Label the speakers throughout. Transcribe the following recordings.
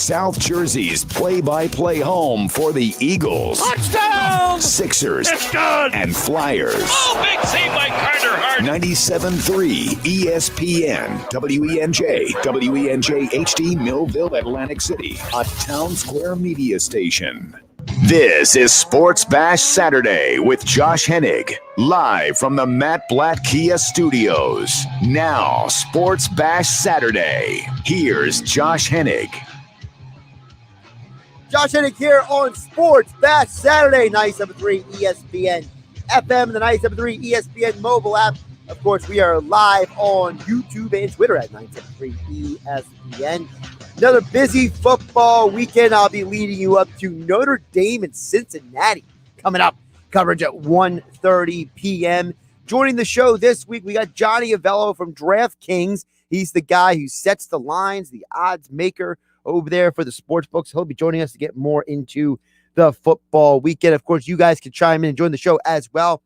Speaker 1: South Jersey's play-by-play home for the Eagles,
Speaker 2: Touchdown!
Speaker 1: Sixers,
Speaker 2: It's good!
Speaker 1: and Flyers.
Speaker 2: Oh, big save by Carter Hart.
Speaker 1: 97.3 ESPN, WENJ, WENJ HD, Millville, Atlantic City, a Town Square media station. This is Sports Bash Saturday with Josh Hennig, live from the Matt Blatt Kia Studios. Now, Sports Bash Saturday. Here's Josh Hennig.
Speaker 3: Josh Hennig here on Sports Bash Saturday, 97.3 ESPN FM, the 97.3 ESPN mobile app. Of course, we are live on YouTube and Twitter at 97.3 ESPN. Another busy football weekend. I'll be leading you up to Notre Dame and Cincinnati coming up. Coverage at 1:30 p.m. Joining the show this week, we got Johnny Avello from DraftKings. He's the guy who sets the lines, the odds maker over there for the sports books. He'll be joining us to get more into the football weekend. Of course, you guys can chime in and join the show as well.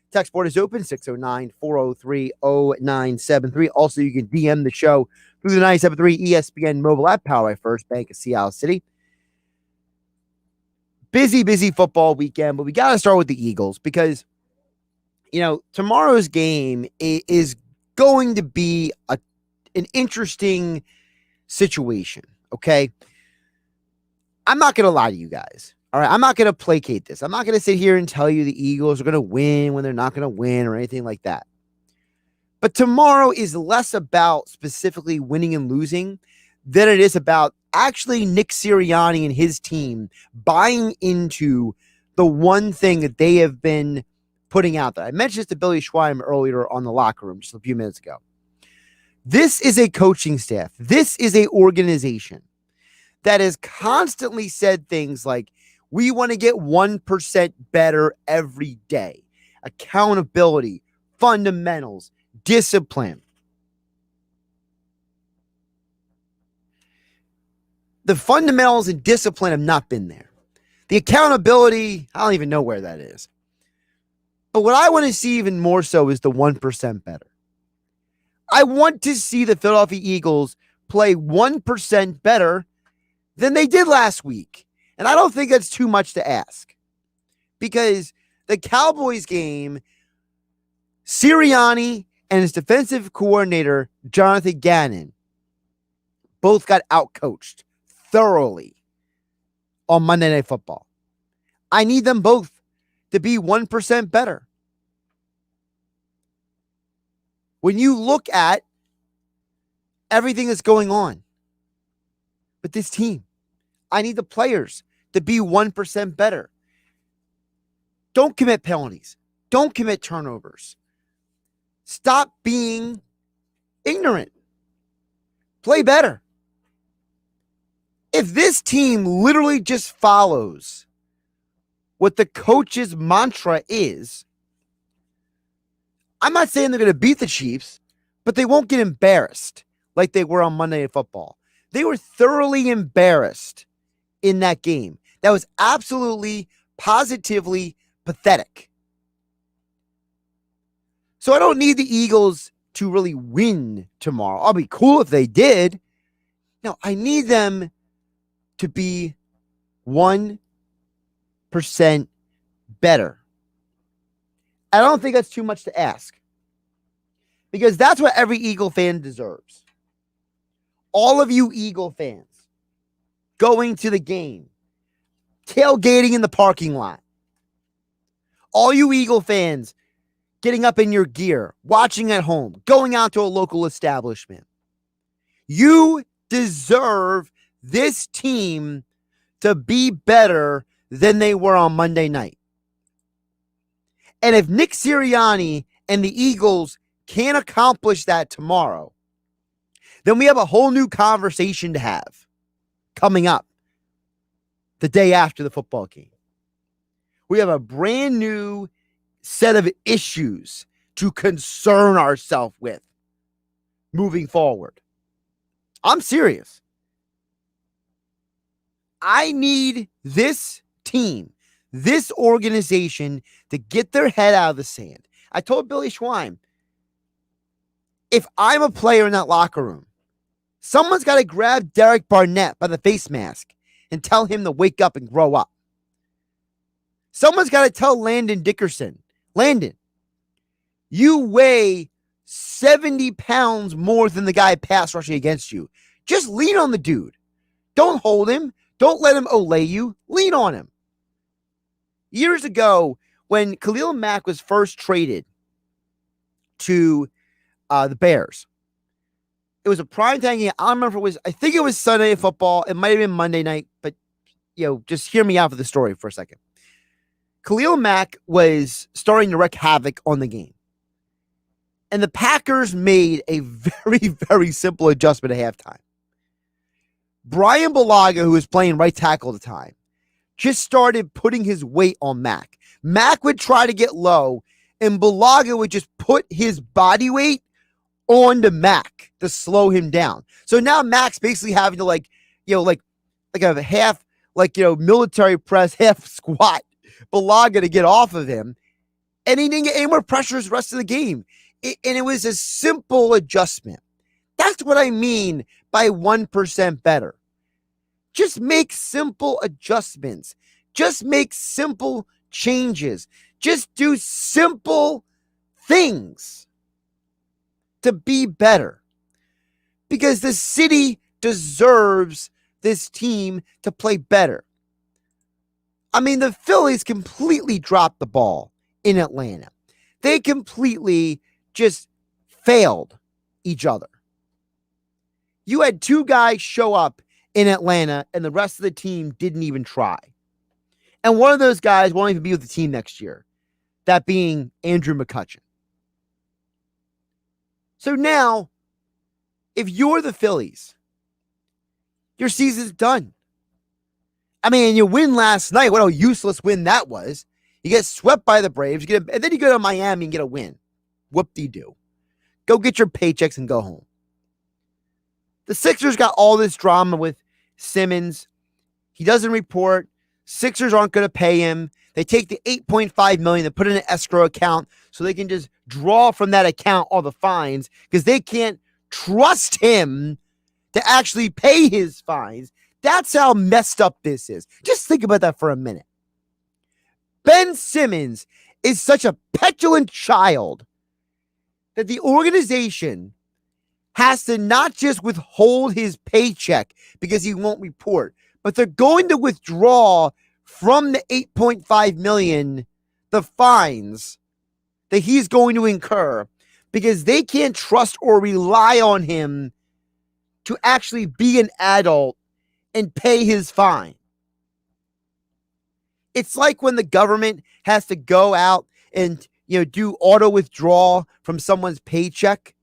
Speaker 3: Text board is open, 609-403-0973. Also, you can DM the show through the 97.3 ESPN mobile app, powered by First Bank of Seattle City. Busy football weekend, but we got to start with the Eagles because, tomorrow's game is going to be an interesting situation, okay? I'm not going to lie to you guys. All right, I'm not going to placate this. I'm not going to sit here and tell you the Eagles are going to win when they're not going to win or anything like that. But tomorrow is less about specifically winning and losing than it is about actually Nick Sirianni and his team buying into the one thing that they have been putting out there. I mentioned this to Billy Schweim earlier on the locker room just a few minutes ago. This is a coaching staff. This is an organization that has constantly said things like, we want to get 1% better every day. Accountability, fundamentals, discipline. The fundamentals and discipline have not been there. The accountability, I don't even know where that is. But what I want to see even more so is the 1% better. I want to see the Philadelphia Eagles play 1% better than they did last week. And I don't think that's too much to ask. Because the Cowboys game, Sirianni and his defensive coordinator, Jonathan Gannon, both got outcoached thoroughly on Monday Night Football. I need them both to be 1% better. When you look at everything that's going on with this team, I need the players to be 1% better. Don't commit penalties. Don't commit turnovers. Stop being ignorant. Play better. If this team literally just follows what the coach's mantra is, I'm not saying they're going to beat the Chiefs, but they won't get embarrassed like they were on Monday Night Football. They were thoroughly embarrassed in that game. That was absolutely, positively pathetic. So I don't need the Eagles to really win tomorrow. I'll be cool if they did. No, I need them to be 1% better. I don't think that's too much to ask. Because that's what every Eagle fan deserves. All of you Eagle fans going to the game, tailgating in the parking lot. All you Eagle fans getting up in your gear, watching at home, going out to a local establishment. You deserve this team to be better than they were on Monday night. And if Nick Sirianni and the Eagles can't accomplish that tomorrow, then we have a whole new conversation to have coming up the day after the football game. We have a brand new set of issues to concern ourselves with moving forward. I'm serious. I need this team, this organization to get their head out of the sand. I told Billy Schweim, if I'm a player in that locker room, Someone's got to grab Derek Barnett by the face mask and tell him to wake up and grow up. Someone's got to tell Landon Dickerson, Landon, you weigh 70 pounds more than the guy pass rushing against you. Just lean on the dude. Don't hold him. Don't let him olay you. Lean on him. Years ago, when Khalil Mack was first traded to the Bears, it was a primetime game. I don't remember if it was, I think it was Sunday Night Football. It might have been Monday night, but just hear me out for the story for a second. Khalil Mack was starting to wreak havoc on the game. And the Packers made a very, very simple adjustment at halftime. Brian Bulaga, who was playing right tackle at the time, just started putting his weight on Mack. Mack would try to get low, and Bulaga would just put his body weight onto Mack to slow him down. So now Mack's basically having to like a half, military press, half squat Bulaga to get off of him. And he didn't get any more pressure the rest of the game. And it was a simple adjustment. That's what I mean by 1% better. Just make simple adjustments. Just make simple changes. Just do simple things to be better. Because the city deserves this team to play better. I mean, the Phillies completely dropped the ball in Atlanta. They completely just failed each other. You had two guys show up in Atlanta, and the rest of the team didn't even try. And one of those guys won't even be with the team next year. That being Andrew McCutchen. So now, if you're the Phillies, your season's done. I mean, you win last night. What a useless win that was. You get swept by the Braves, and then you go to Miami and get a win. Whoop-de-doo. Go get your paychecks and go home. The Sixers got all this drama with Simmons. He doesn't report. Sixers aren't going to pay him. They take the $8.5 million and put it in an escrow account so they can just draw from that account all the fines because they can't trust him to actually pay his fines. That's how messed up this is. Just think about that for a minute. Ben Simmons is such a petulant child that the organization has to not just withhold his paycheck because he won't report, but they're going to withdraw from the $8.5 million the fines that he's going to incur because they can't trust or rely on him to actually be an adult and pay his fine. It's like when the government has to go out and do auto withdrawal from someone's paycheck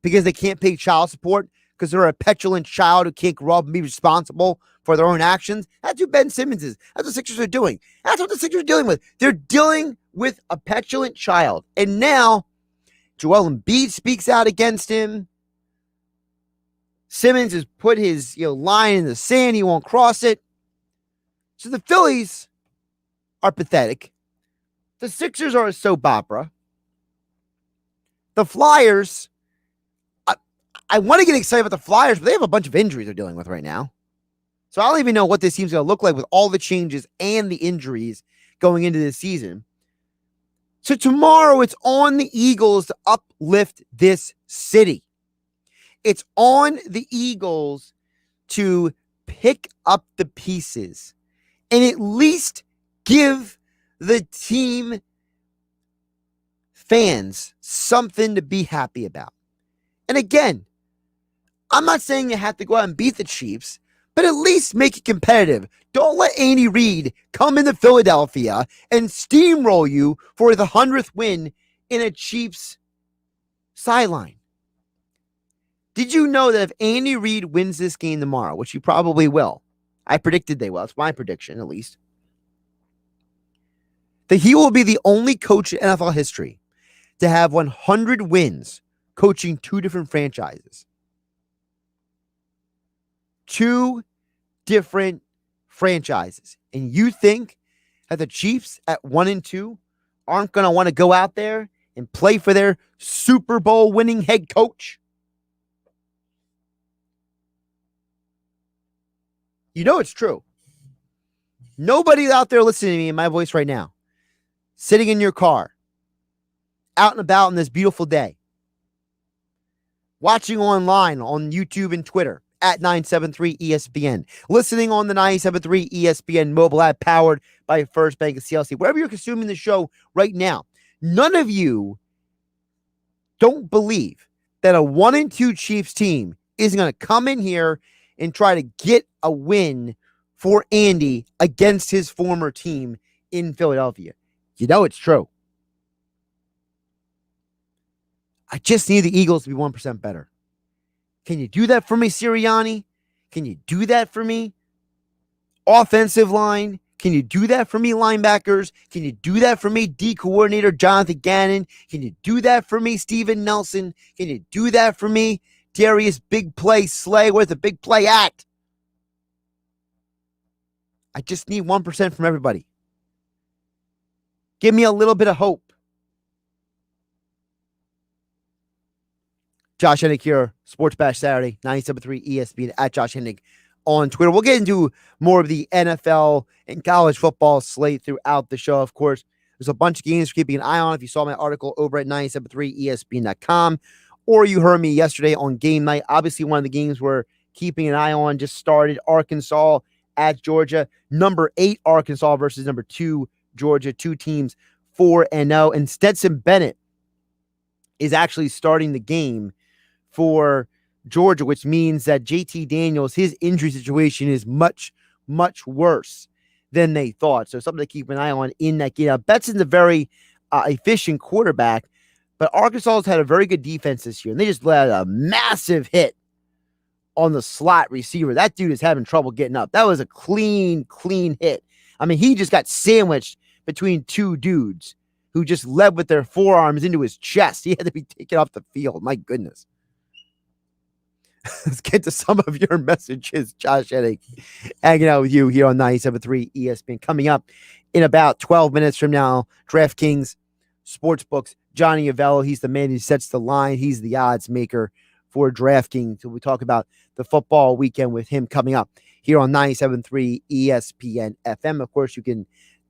Speaker 3: because they can't pay child support because they're a petulant child who can't grow up and be responsible for their own actions. That's who Ben Simmons is. That's what the Sixers are doing. That's what the Sixers are dealing with. They're dealing with a petulant child. And now Joel Embiid speaks out against him. Simmons has put his line in the sand. He won't cross it. So the Phillies are pathetic. The Sixers are a soap opera. The Flyers, I want to get excited about the Flyers, but they have a bunch of injuries they're dealing with right now. So I don't even know what this team's going to look like with all the changes and the injuries going into this season. So tomorrow it's on the Eagles to uplift this city. It's on the Eagles to pick up the pieces and at least give the team fans something to be happy about. And again, I'm not saying you have to go out and beat the Chiefs, but at least make it competitive. Don't let Andy Reid come into Philadelphia and steamroll you for the 100th win in a Chiefs sideline. Did you know that if Andy Reid wins this game tomorrow, which he probably will, I predicted they will, it's my prediction at least, that he will be the only coach in NFL history to have 100 wins coaching two different franchises. Two different franchises. And you think that the Chiefs at 1-2 aren't going to want to go out there and play for their Super Bowl winning head coach? You know it's true. Nobody out there listening to me in my voice right now, sitting in your car, out and about on this beautiful day, watching online on YouTube and Twitter at 973 ESPN, listening on the 973 ESPN mobile app powered by First Bank of CLC, wherever you're consuming the show right now, none of you don't believe that a 1-2 Chiefs team is going to come in here and try to get a win for Andy against his former team in Philadelphia. You know it's true. I just need the Eagles to be 1% better. Can you do that for me, Sirianni? Can you do that for me? Offensive line? Can you do that for me, linebackers? Can you do that for me, D coordinator Jonathan Gannon? Can you do that for me, Steven Nelson? Can you do that for me, Darius Big Play Slay? Where's the big play at? I just need 1% from everybody. Give me a little bit of hope. Josh Hennig here, Sports Bash Saturday, 97.3 ESPN at Josh Hennig on Twitter. We'll get into more of the NFL and college football slate throughout the show. Of course, there's a bunch of games for keeping an eye on. If you saw my article over at 973ESPN.com, or you heard me yesterday on game night, obviously one of the games we're keeping an eye on just started. Arkansas at Georgia. Number 8 Arkansas versus number 2 Georgia. Two teams 4-0. And Stetson Bennett is actually starting the game for Georgia, which means that JT Daniels, his injury situation is much, much worse than they thought. So something to keep an eye on in that game. Now, Betson's a very efficient quarterback, but Arkansas has had a very good defense this year, and they just let a massive hit on the slot receiver. That dude is having trouble getting up. That was a clean hit. I mean, he just got sandwiched between two dudes who just led with their forearms into his chest. He had to be taken off the field. My goodness. Let's get to some of your messages. Josh Hennig hanging out with you here on 97.3 ESPN. Coming up in about 12 minutes from now, DraftKings Sportsbooks, Johnny Avello. He's the man who sets the line. He's the odds maker for DraftKings. So we talk about the football weekend with him coming up here on 97.3 ESPN FM. Of course, you can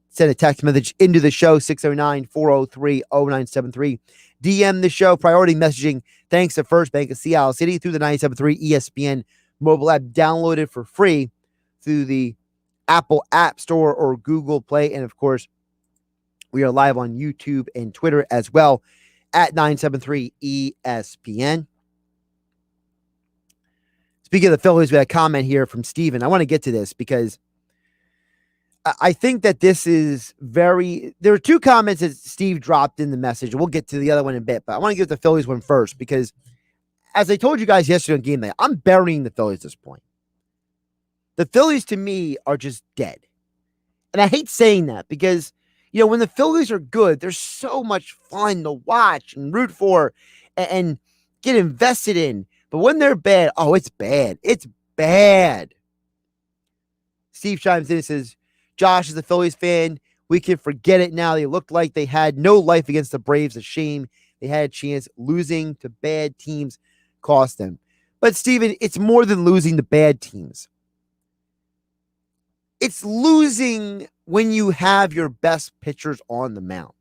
Speaker 3: send a text message into the show, 609-403-0973. DM the show, priority messaging, thanks to First Bank of Seattle City through the 97.3 ESPN mobile app. Download it for free through the Apple App Store or Google Play. And, of course, we are live on YouTube and Twitter as well at 973 ESPN. Speaking of the Phillies, we had a comment here from Steven. I want to get to this because I think that this is there are two comments that Steve dropped in the message. We'll get to the other one in a bit, but I want to get the Phillies one first because as I told you guys yesterday on game night, I'm burying the Phillies at this point. The Phillies to me are just dead. And I hate saying that because, when the Phillies are good, they're so much fun to watch and root for and get invested in. But when they're bad, it's bad. It's bad. Steve chimes in and says, Josh is a Phillies fan. We can forget it now. They looked like they had no life against the Braves. A shame. They had a chance. Losing to bad teams cost them. But, Steven, it's more than losing to bad teams. It's losing when you have your best pitchers on the mound.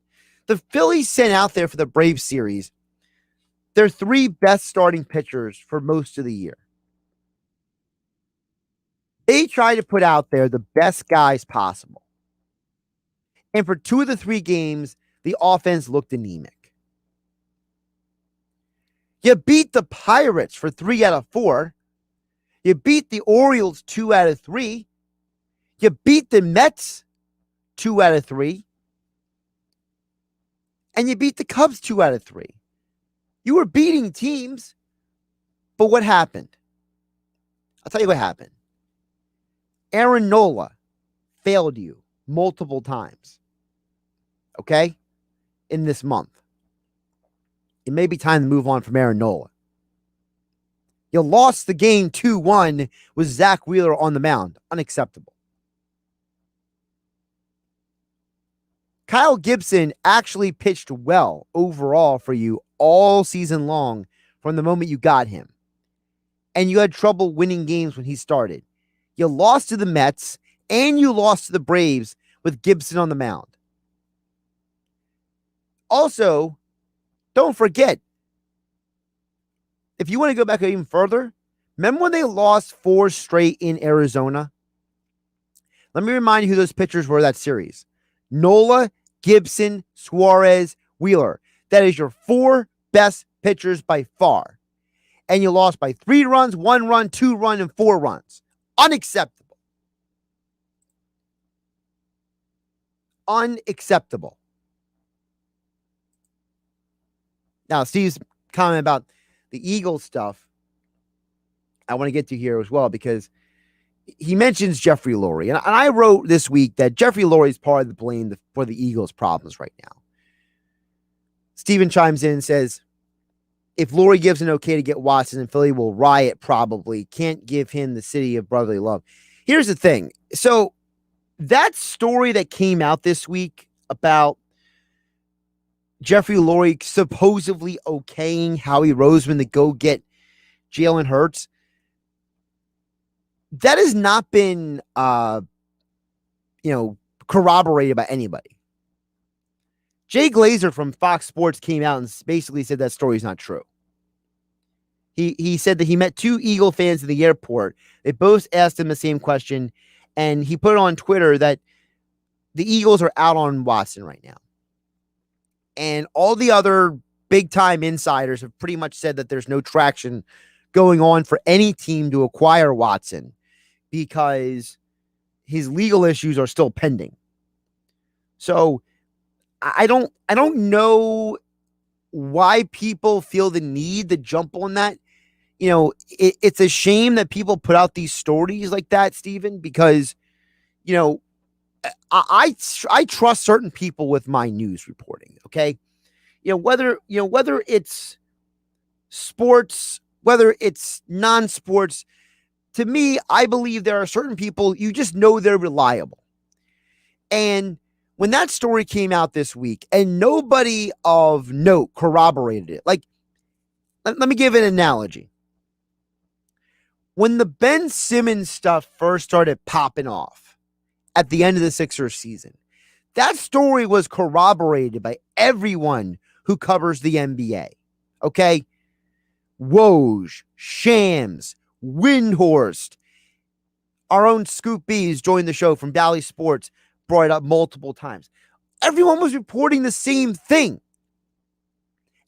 Speaker 3: The Phillies sent out there for the Braves series their 3 best starting pitchers for most of the year. They tried to put out there the best guys possible. And for 2 of the 3 games, the offense looked anemic. You beat the Pirates for 3 out of 4. You beat the Orioles 2 out of 3. You beat the Mets 2 out of 3. And you beat the Cubs 2 out of 3. You were beating teams. But what happened? I'll tell you what happened. Aaron Nola failed you multiple times. Okay? In this month. It may be time to move on from Aaron Nola. You lost the game 2-1 with Zach Wheeler on the mound. Unacceptable. Kyle Gibson actually pitched well overall for you all season long from the moment you got him. And you had trouble winning games when he started. You lost to the Mets, and you lost to the Braves with Gibson on the mound. Also, don't forget, if you want to go back even further, remember when they lost 4 straight in Arizona? Let me remind you who those pitchers were that series. Nola, Gibson, Suarez, Wheeler. That is your 4 best pitchers by far. And you lost by 3 runs, 1 run, 2 runs, and 4 runs. Unacceptable. Unacceptable. Now, Steve's comment about the Eagles stuff, I want to get to here as well, because he mentions Jeffrey Lurie. And I wrote this week that Jeffrey Lurie is part of the blame for the Eagles' problems right now. Steven chimes in and says, if Lurie gives an okay to get Watson, and Philly will riot probably. Can't give him the city of brotherly love. Here's the thing. So that story that came out this week about Jeffrey Lurie supposedly okaying Howie Roseman to go get Jalen Hurts, that has not been, corroborated by anybody. Jay Glazer from Fox Sports came out and basically said that story is not true. He said that he met 2 Eagle fans in the airport. They both asked him the same question, and he put on Twitter that the Eagles are out on Watson right now. And all the other big-time insiders have pretty much said that there's no traction going on for any team to acquire Watson because his legal issues are still pending. So I don't know why people feel the need to jump on that. It's a shame that people put out these stories like that, Stephen, because, I trust certain people with my news reporting. Okay. Whether it's sports, whether it's non-sports, to me, I believe there are certain people, you just know they're reliable. And when that story came out this week and nobody of note corroborated it, like, let me give an analogy. When the Ben Simmons stuff first started popping off at the end of the Sixers season, that story was corroborated by everyone who covers the NBA. Okay? Woj, Shams, Windhorst, our own Scoop B's joined the show from Valley Sports, brought it up multiple times. Everyone was reporting the same thing.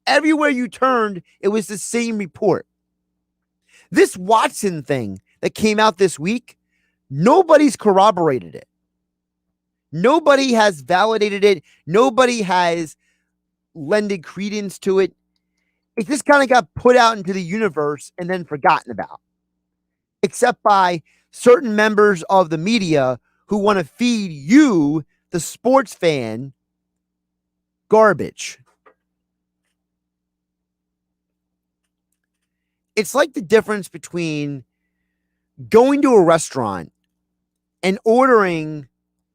Speaker 3: Everywhere you turned, it was the same report. This Watson thing that came out this week, nobody's corroborated it. Nobody has validated it. Nobody has lended credence to it. It just kind of got put out into the universe and then forgotten about, except by certain members of the media who want to feed you, the sports fan, garbage. It's like the difference between going to a restaurant and ordering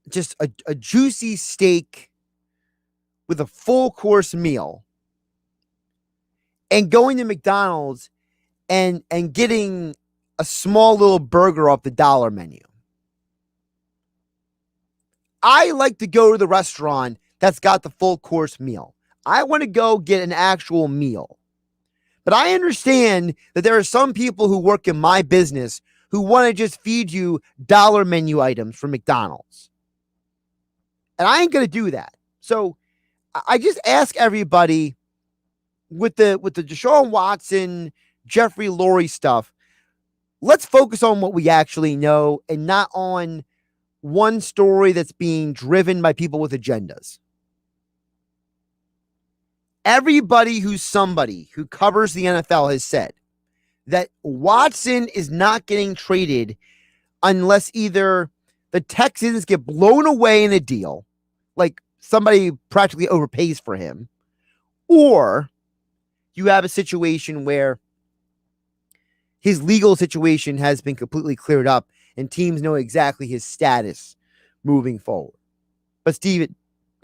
Speaker 3: just a juicy steak with a full course meal and going to McDonald's and getting a small little burger off the dollar menu. I like to go to the restaurant that's got the full course meal. I want to go get an actual meal. But I understand that there are some people who work in my business who want to just feed you dollar menu items from McDonald's. And I ain't going to do that. So I just ask everybody with the Deshaun Watson, Jeffrey Lurie stuff, let's focus on what we actually know and not on one story that's being driven by people with agendas. Everybody who's somebody who covers the NFL has said that Watson is not getting traded unless either the Texans get blown away in a deal, like somebody practically overpays for him, or you have a situation where his legal situation has been completely cleared up and teams know exactly his status moving forward. But Steven,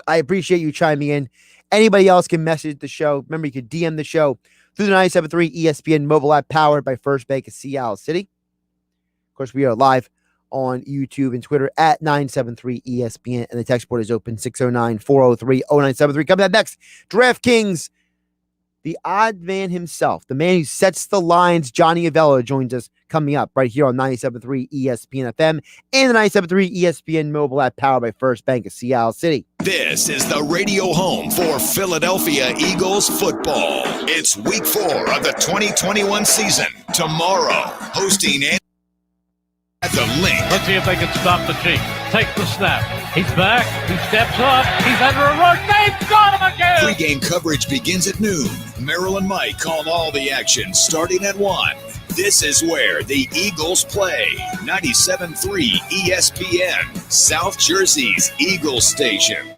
Speaker 3: I appreciate you chiming in. Anybody else can message the show. Remember, you can DM the show through the 97.3 ESPN mobile app powered by First Bank of Seattle City. Of course, we are live on YouTube and Twitter at 973ESPN. And the text board is open 609-403-0973. Coming up next, DraftKings, the odd man himself, the man who sets the lines, Johnny Avello, joins us coming up right here on 97.3 ESPN FM and the 97.3 ESPN mobile app powered by First Bank of Seattle City.
Speaker 1: This is the radio home for Philadelphia Eagles football. It's week 4 of the 2021 season. Tomorrow, hosting at the link.
Speaker 2: Let's see if they can stop the Chiefs. Take the snap. He's back. He steps up. He's under a rush. They've got him again.
Speaker 1: Pre-game coverage begins at noon. Merrill and Mike call all the action starting at 1. This is where the Eagles play. 97.3 ESPN, South Jersey's Eagles station.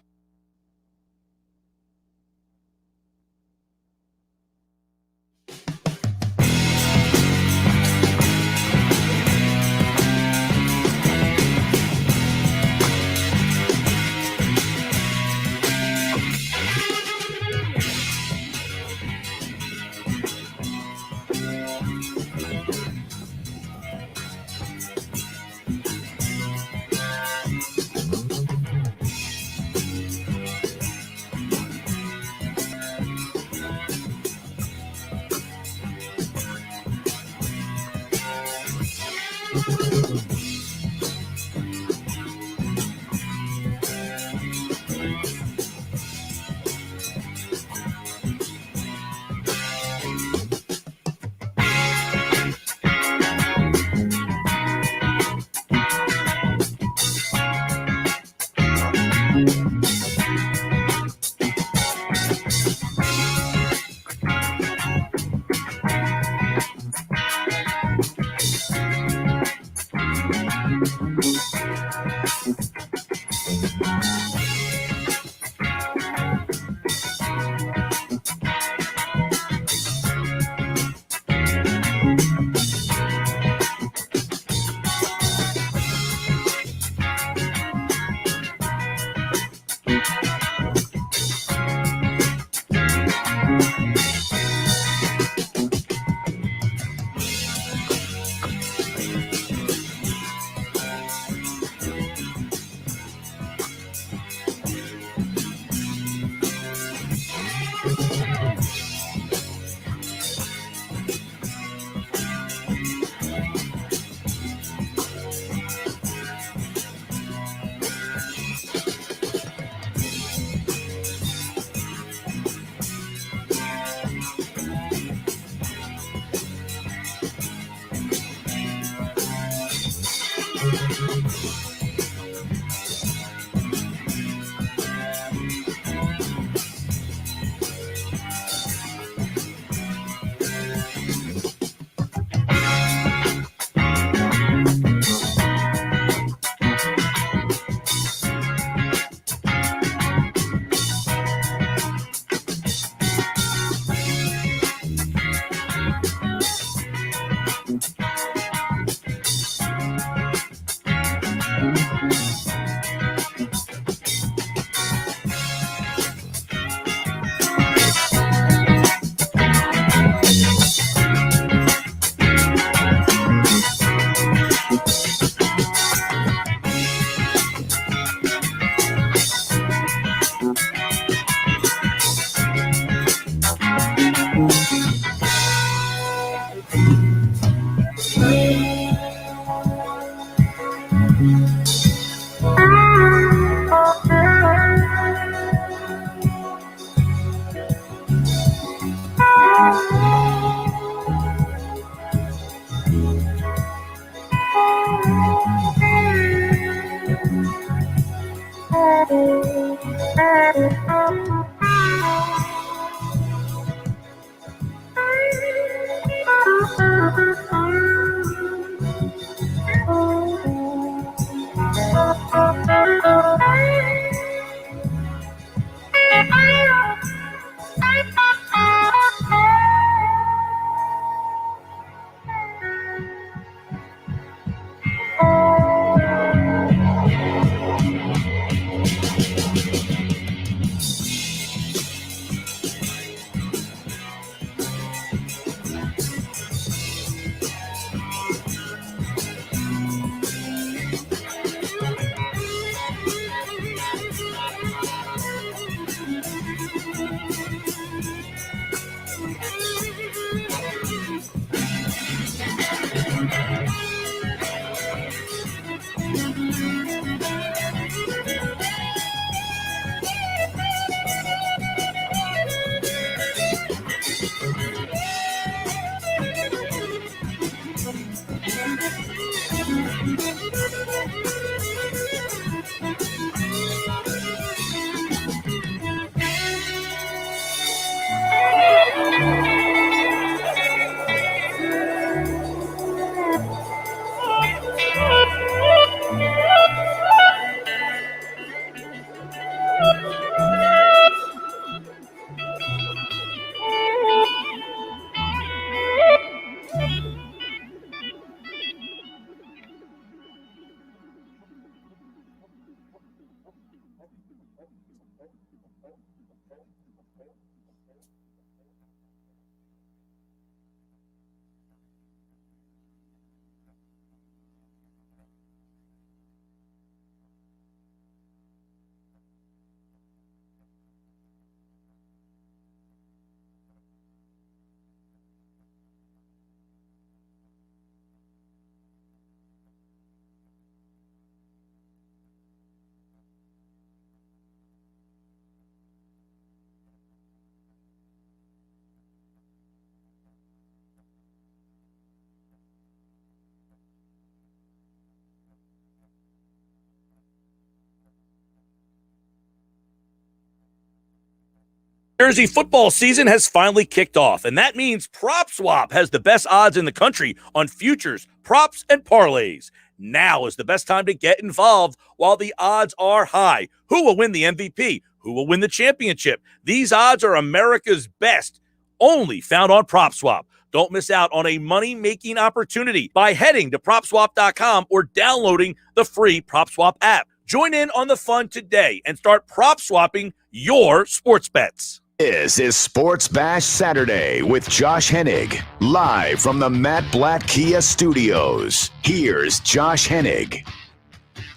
Speaker 4: Jersey football season has finally kicked off, and that means PropSwap has the best odds in the country on futures, props, and parlays. Now is the best time to get involved while the odds are high. Who will win the MVP? Who will win the championship? These odds are America's best, only found on PropSwap. Don't miss out on a money-making opportunity by heading to PropSwap.com or downloading the free PropSwap app. Join in on the fun today and start PropSwapping your sports bets.
Speaker 1: This is Sports Bash Saturday with Josh Hennig, live from the Matt Blatt Kia Studios. Here's Josh Hennig.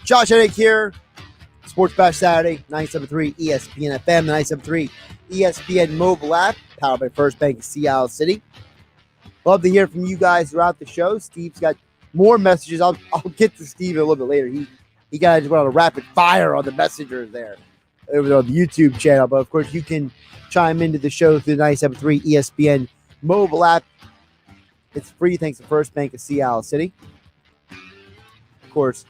Speaker 3: Josh Hennig here. Sports Bash Saturday, 973 ESPN FM, 973 ESPN mobile app, powered by First Bank of Seattle City. Love to hear from you guys throughout the show. Steve's got more messages. I'll get to Steve a little bit later. He got just went on a rapid fire on the messengers there over on the YouTube channel. But of course, you can chime into the show through the 973 ESPN mobile app. It's free thanks to First Bank of Seattle City. Of course,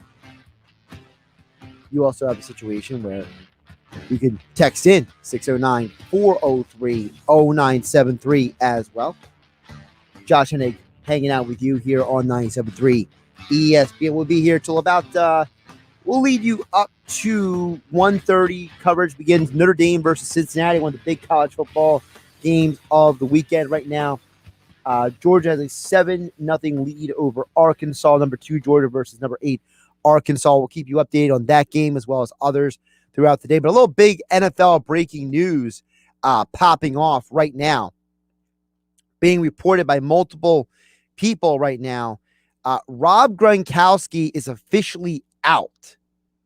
Speaker 3: you also have a situation where you can text in 609-403-0973 as well. Josh Hennig hanging out with you here on 973 ESPN. We'll be here till about we'll lead you up to 1:30. Coverage begins Notre Dame versus Cincinnati, one of the big college football games of the weekend right now. Georgia has a 7-0 lead over Arkansas. Number 2, Georgia versus number 8, Arkansas. We'll keep you updated on that game as well as others throughout the day. But a little big NFL breaking news popping off right now, being reported by multiple people right now. Rob Gronkowski is officially out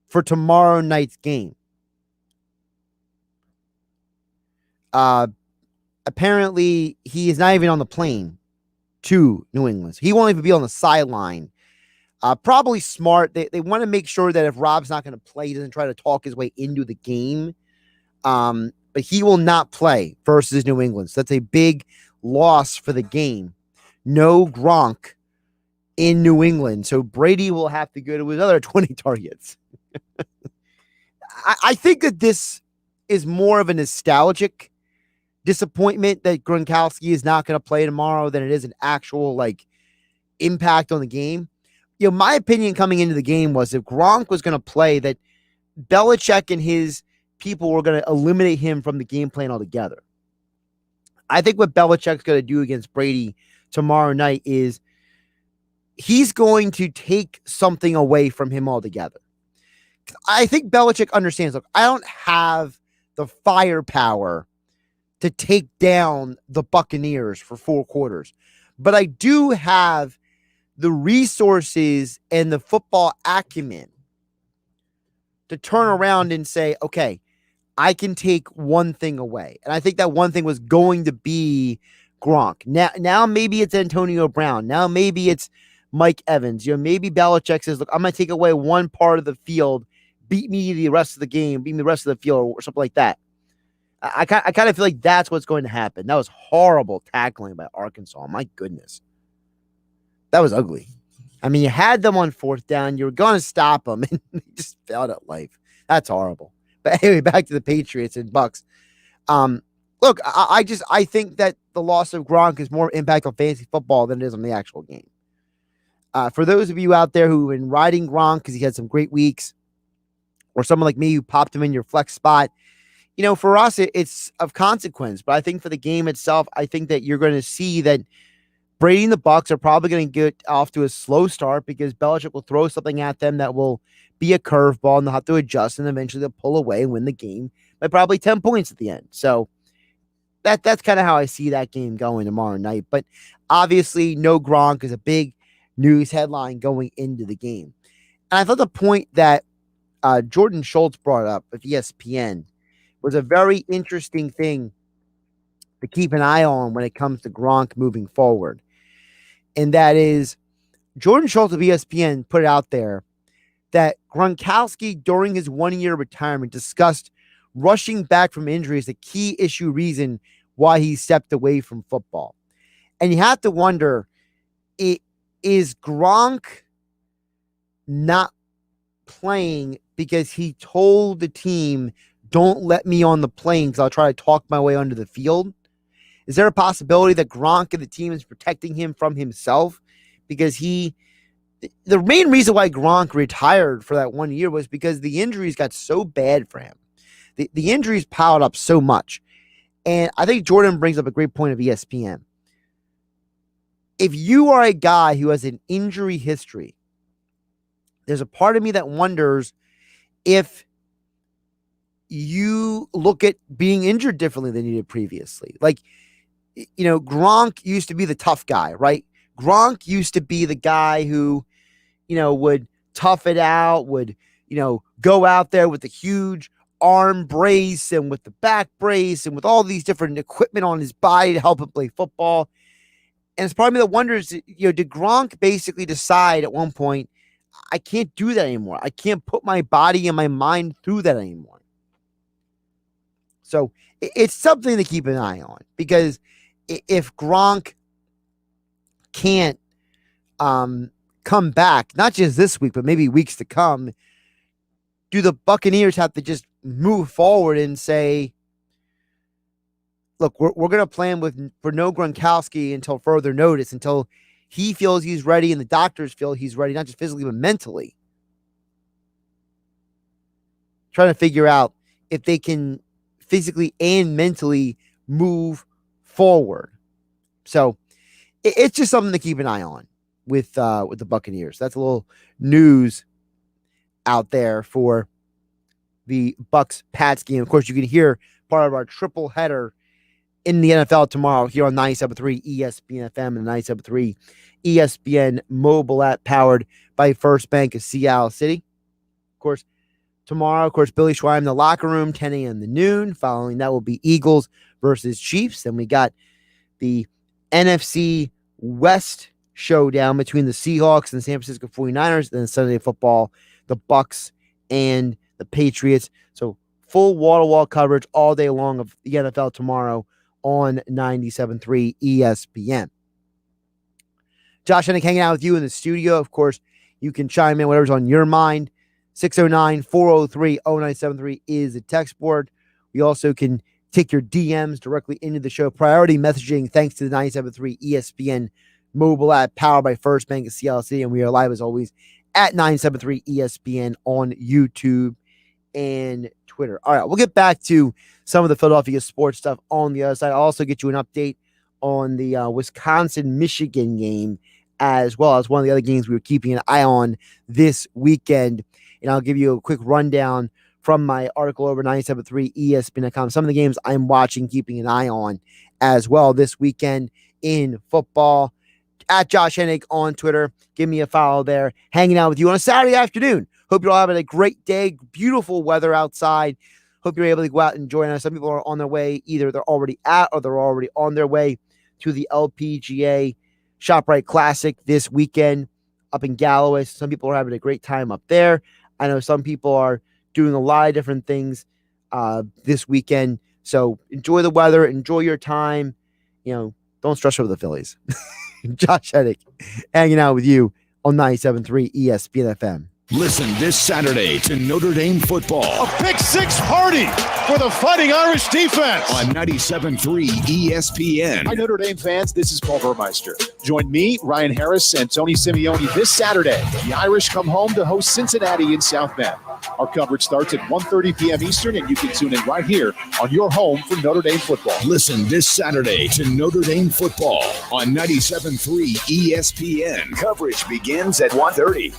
Speaker 3: for tomorrow night's game. Apparently, he is not even on the plane to New England. So he won't even be on the sideline. Probably smart. They want to make sure that if Rob's not going to play, he doesn't try to talk his way into the game. But he will not play versus New England. So that's a big loss for the game. No Gronk in New England. So Brady will have to go to another 20 targets. I think that this is more of a nostalgic disappointment that Gronkowski is not going to play tomorrow than it is an actual impact on the game. You know, my opinion coming into the game was if Gronk was going to play, that Belichick and his people were going to eliminate him from the game plan altogether. I think what Belichick's going to do against Brady tomorrow night is he's going to take something away from him altogether. I think Belichick understands, look, I don't have the firepower to take down the Buccaneers for 4 quarters, but I do have the resources and the football acumen to turn around and say, okay, I can take one thing away. And I think that one thing was going to be Gronk. Now maybe it's Antonio Brown. Now maybe it's Mike Evans. You know, maybe Belichick says, look, I'm going to take away one part of the field, beat me the rest of the game, beat me the rest of the field, or something like that. I kind of feel like that's what's going to happen. That was horrible tackling by Arkansas. My goodness. That was ugly. I mean, you had them on fourth down. You were going to stop them, and they just failed at life. That's horrible. But anyway, back to the Patriots and Bucks. Look, I think that the loss of Gronk is more impact on fantasy football than it is on the actual game. For those of you out there who have been riding Gronk because he had some great weeks, or someone like me who popped him in your flex spot, for us, it's of consequence. But I think for the game itself, I think that you're going to see that Brady and the Bucks are probably going to get off to a slow start because Belichick will throw something at them that will be a curveball, and they'll have to adjust, and eventually they'll pull away and win the game by probably 10 points at the end. So that's kind of how I see that game going tomorrow night. But obviously, no Gronk is a big news headline going into the game. And I thought the point that Jordan Schultz brought up of ESPN was a very interesting thing to keep an eye on when it comes to Gronk moving forward. And that is Jordan Schultz of ESPN put it out there that Gronkowski during his 1-year retirement discussed rushing back from injury as a key issue reason why he stepped away from football. And you have to wonder, is Gronk not playing because he told the team, don't let me on the plane because I'll try to talk my way onto the field? Is there a possibility that Gronk and the team is protecting him from himself? Because the main reason why Gronk retired for that 1 year was because the injuries got so bad for him. The injuries piled up so much. And I think Jordan brings up a great point of ESPN. If you are a guy who has an injury history, there's a part of me that wonders if you look at being injured differently than you did previously. Like, Gronk used to be the tough guy, right? Gronk used to be the guy who, would tough it out, would, go out there with the huge arm brace and with the back brace and with all these different equipment on his body to help him play football. And it's part of me that wonders, did Gronk basically decide at one point, I can't do that anymore. I can't put my body and my mind through that anymore. So it's something to keep an eye on, because if Gronk can't come back, not just this week, but maybe weeks to come, do the Buccaneers have to just move forward and say, look, we're going to plan for no Gronkowski until further notice, until he feels he's ready and the doctors feel he's ready, not just physically, but mentally. Trying to figure out if they can physically and mentally move forward. So it's just something to keep an eye on with the Buccaneers. That's a little news out there for the Bucks-Pats game. Of course, you can hear part of our triple header in the NFL tomorrow here on 97.3 ESPN FM and 97.3 ESPN mobile app powered by First Bank of Seattle City. Of course, tomorrow, Billy Schwein in the locker room, 10 a.m. to noon. Following that will be Eagles versus Chiefs. Then we got the NFC West showdown between the Seahawks and the San Francisco 49ers. Then Sunday football, the Bucks and the Patriots. So full wall-to-wall coverage all day long of the NFL tomorrow on 97.3 ESPN. Josh Hennig hanging out with you in the studio. Of course, you can chime in whatever's on your mind. 609-403-0973 is the text board. We also can take your DMs directly into the show. Priority messaging thanks to the 97.3 ESPN mobile app powered by First Bank of Seattle City. And we are live as always at 973 ESPN on YouTube and Twitter. All right, we'll get back to some of the Philadelphia sports stuff on the other side. I'll also get you an update on the Wisconsin-Michigan game, as well as one of the other games we were keeping an eye on this weekend. And I'll give you a quick rundown from my article over 97.3 ESPN.com. Some of the games I'm watching, keeping an eye on as well this weekend in football. At Josh Hennig on Twitter. Give me a follow there. Hanging out with you on a Saturday afternoon. Hope you're all having a great day. Beautiful weather outside. Hope you're able to go out and enjoy it. Some people are on their way. Either they're already at or they're already on their way to the LPGA ShopRite Classic this weekend up in Galloway. Some people are having a great time up there. I know some people are doing a lot of different things this weekend. So enjoy the weather. Enjoy your time. Don't stress over the Phillies. Josh Hennig hanging out with you on 97.3 ESPN FM.
Speaker 1: Listen this Saturday to Notre Dame football
Speaker 5: A pick six party for the Fighting Irish defense.
Speaker 1: on 97.3 ESPN.
Speaker 5: Hi, Notre Dame fans. This is Paul Burmeister. Join me, Ryan Harris, and Tony Simeone this Saturday. The Irish come home to host Cincinnati in South Bend. Our coverage starts at 1:30 p.m. Eastern, and you can tune in right here on your home for Notre Dame football.
Speaker 1: Listen this Saturday to Notre Dame football on 97.3 ESPN. Coverage begins at 1:30.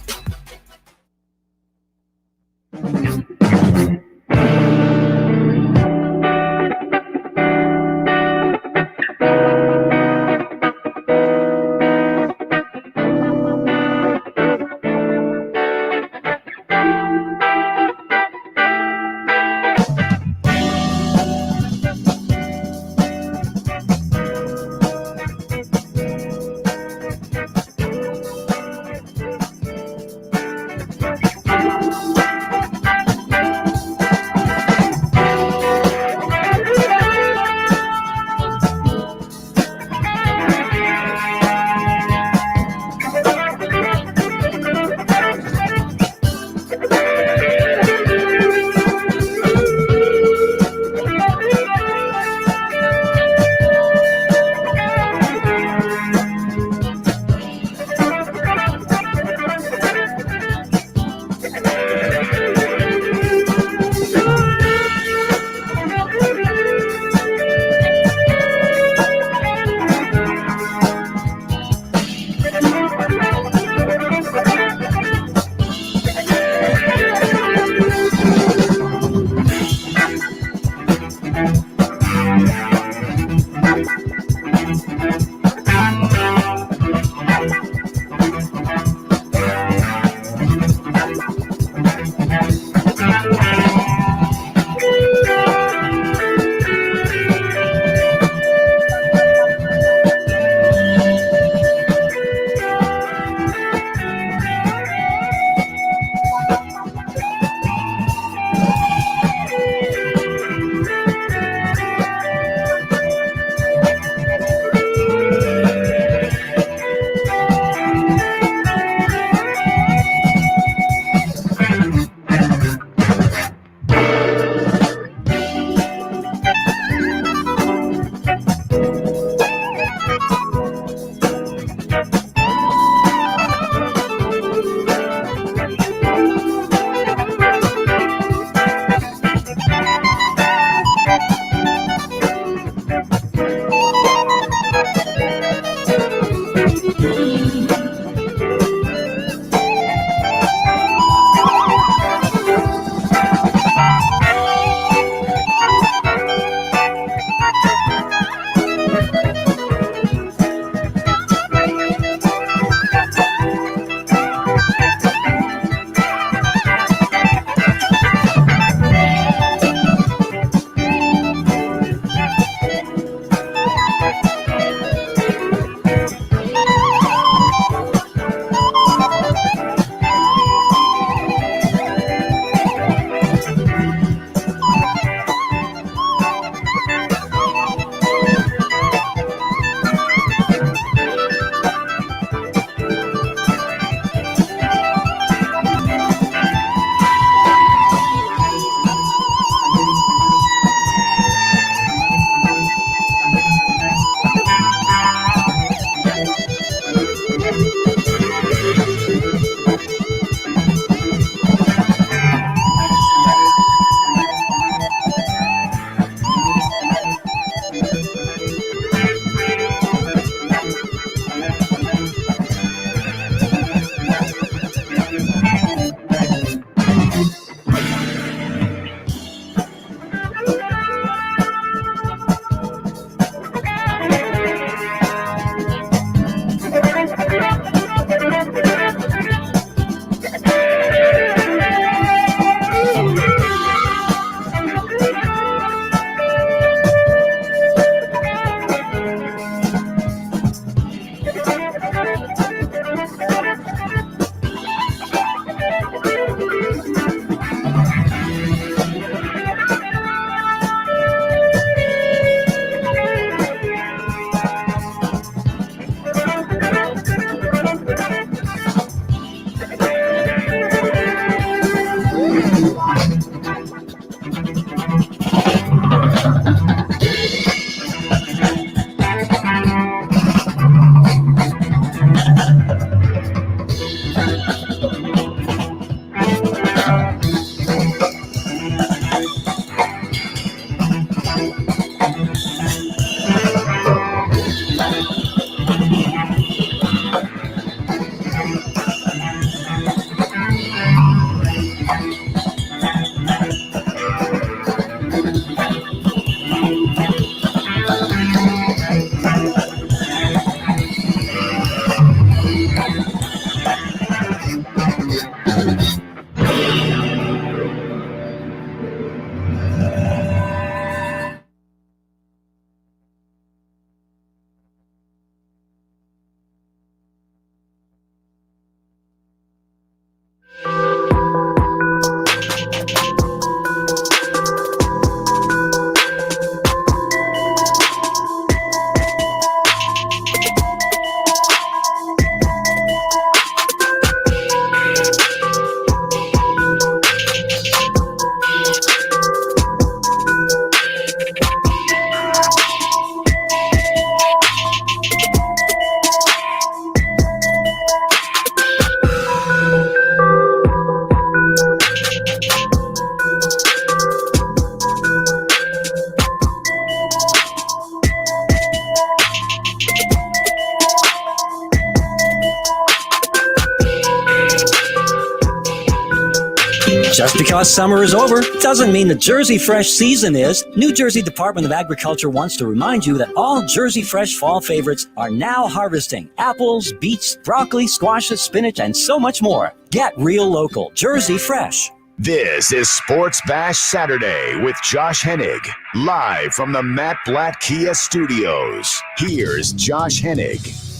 Speaker 6: Just because summer is over doesn't mean the Jersey Fresh season is. New Jersey Department of Agriculture wants to remind you that all Jersey Fresh fall favorites are now harvesting. Apples, beets, broccoli, squashes, spinach, and so much more. Get real local Jersey Fresh.
Speaker 1: This is Sports Bash Saturday with Josh Hennig, live from the Matt Blatt Kia Studios. Here's Josh Hennig.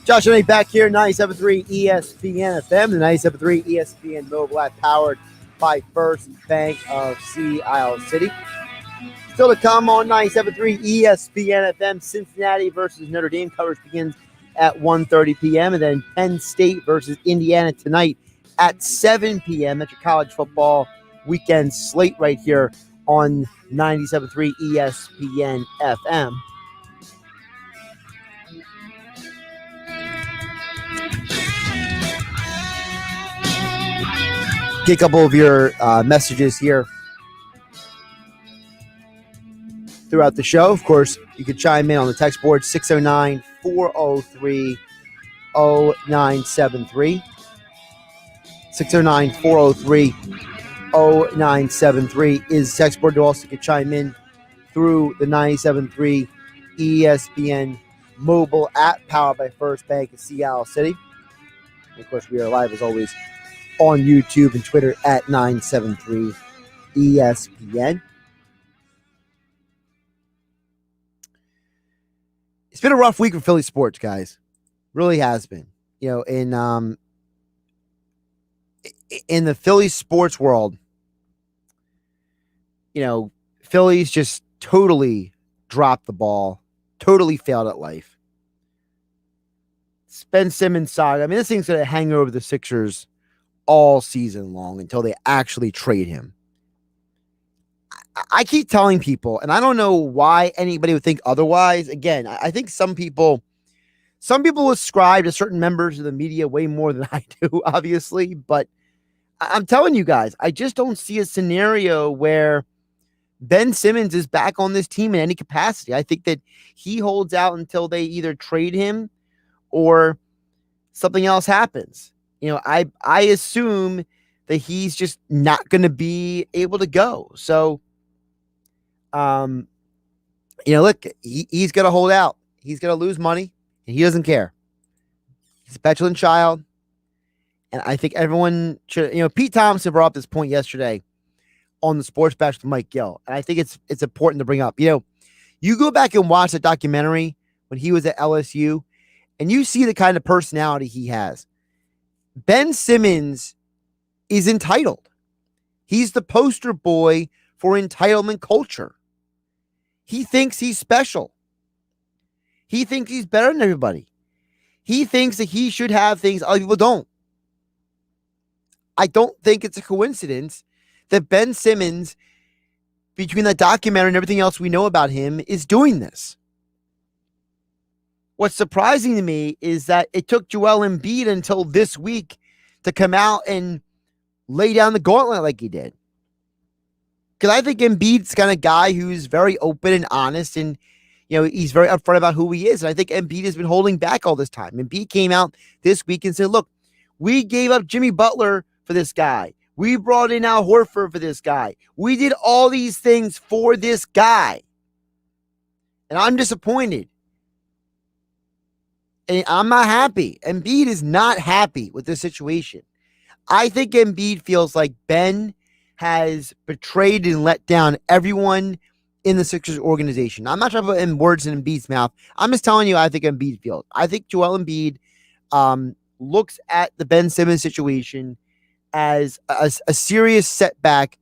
Speaker 3: Josh Hennig back here, 97.3 ESPN FM, the 97.3 ESPN Mobile app, powered by First Bank of Sea Isle City. Still to come on 97.3 ESPN FM, Cincinnati versus Notre Dame. Coverage begins at 1:30 p.m. And then Penn State versus Indiana tonight at 7 p.m. That's your college football weekend slate right here on 97.3 ESPN FM. Get a couple of your messages here throughout the show. Of course, you can chime in on the text board, 609-403-0973. 609-403-0973 is the text board. You also can chime in through the 97.3 ESPN mobile app, powered by First Bank of Sea Isle City. And of course, we are live, as always, on YouTube and Twitter at 973 ESPN. It's been a rough week for Philly sports, guys. Really has been. You know, in the Philly sports world, you know, Phillies just totally dropped the ball, totally failed at life. Ben Simmons saga. I mean, this thing's going to hang over the Sixers all season long until they actually trade him. I keep telling people, and I don't know why anybody would think otherwise. Again, I think some people ascribe to certain members of the media way more than I do, obviously. But I'm telling you guys, I just don't see a scenario where Ben Simmons is back on this team in any capacity. I think that he holds out until they either trade him or something else happens. You know, I assume that he's just not going to be able to go. So, you know, look, he's going to hold out. He's going to lose money, and he doesn't care. He's a petulant child. And I think everyone should, you know, Pete Thompson brought up this point yesterday on the Sports Bash with Mike Gill. And I think it's important to bring up. You know, you go back and watch the documentary when he was at LSU, and you see the kind of personality he has. Ben Simmons is entitled. He's the poster boy for entitlement culture. He thinks he's special. He thinks he's better than everybody. He thinks that he should have things other people don't. I don't think it's a coincidence that Ben Simmons, between that documentary and everything else we know about him, is doing this. What's surprising to me is that it took Joel Embiid until this week to come out and lay down the gauntlet like he did. Because I think Embiid's kind of guy who's very open and honest, and you know, he's very upfront about who he is. And I think Embiid has been holding back all this time. Embiid came out this week and said, look, we gave up Jimmy Butler for this guy. We brought in Al Horford for this guy. We did all these things for this guy. And I'm disappointed. And I'm not happy. Embiid is not happy with this situation. I think Embiid feels like Ben has betrayed and let down everyone in the Sixers organization. I'm not trying to put in words in Embiid's mouth. I'm just telling you I think Embiid feels. I think Joel Embiid looks at the Ben Simmons situation as a serious setback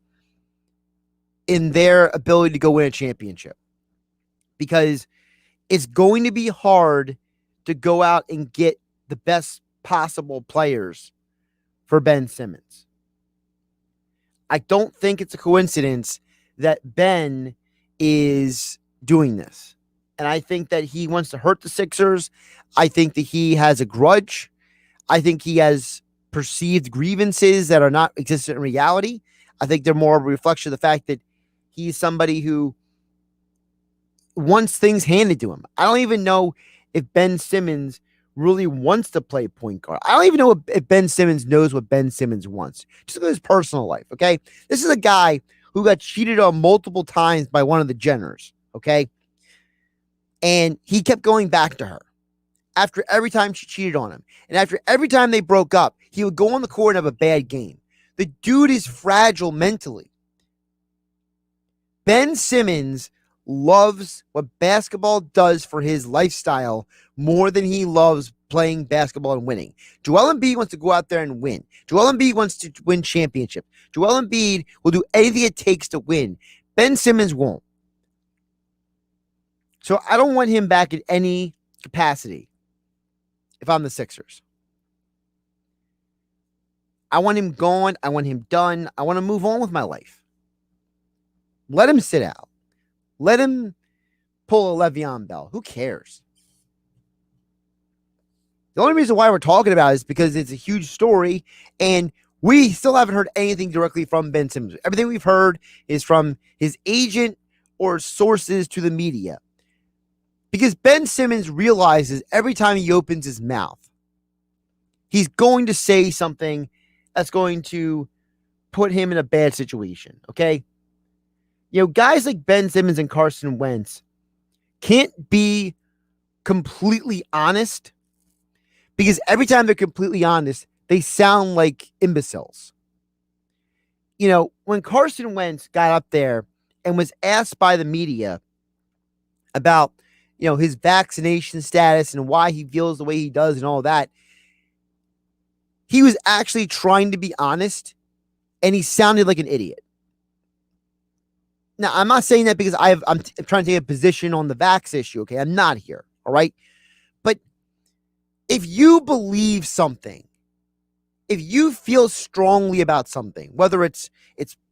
Speaker 3: in their ability to go win a championship. Because it's going to be hard to go out and get the best possible players for Ben Simmons. I don't think it's a coincidence that Ben is doing this. And I think that he wants to hurt the Sixers. I think that he has a grudge. I think he has perceived grievances that are not existent in reality. I think they're more a reflection of the fact that he's somebody who wants things handed to him. I don't even know if Ben Simmons really wants to play point guard. I don't even know if Ben Simmons knows what Ben Simmons wants. Just look at his personal life, okay? This is a guy who got cheated on multiple times by one of the Jenners, okay? And he kept going back to her after every time she cheated on him. And after every time they broke up, he would go on the court and have a bad game. The dude is fragile mentally. Ben Simmons loves what basketball does for his lifestyle more than he loves playing basketball and winning. Joel Embiid wants to go out there and win. Joel Embiid wants to win championship. Joel Embiid will do anything it takes to win. Ben Simmons won't. So I don't want him back in any capacity if I'm the Sixers. I want him gone. I want him done. I want to move on with my life. Let him sit out. Let him pull a Le'Veon Bell. Who cares? The only reason why we're talking about it is because it's a huge story, and we still haven't heard anything directly from Ben Simmons. Everything we've heard is from his agent or sources to the media. Because Ben Simmons realizes every time he opens his mouth, he's going to say something that's going to put him in a bad situation, okay? You know, guys like Ben Simmons and Carson Wentz can't be completely honest because every time they're completely honest, they sound like imbeciles. You know, when Carson Wentz got up there and was asked by the media about, you know, his vaccination status and why he feels the way he does and all that, he was actually trying to be honest, and he sounded like an idiot. Now, I'm not saying that because I'm trying to take a position on the vax issue, okay? I'm not here, all right? But if you believe something, if you feel strongly about something, whether it's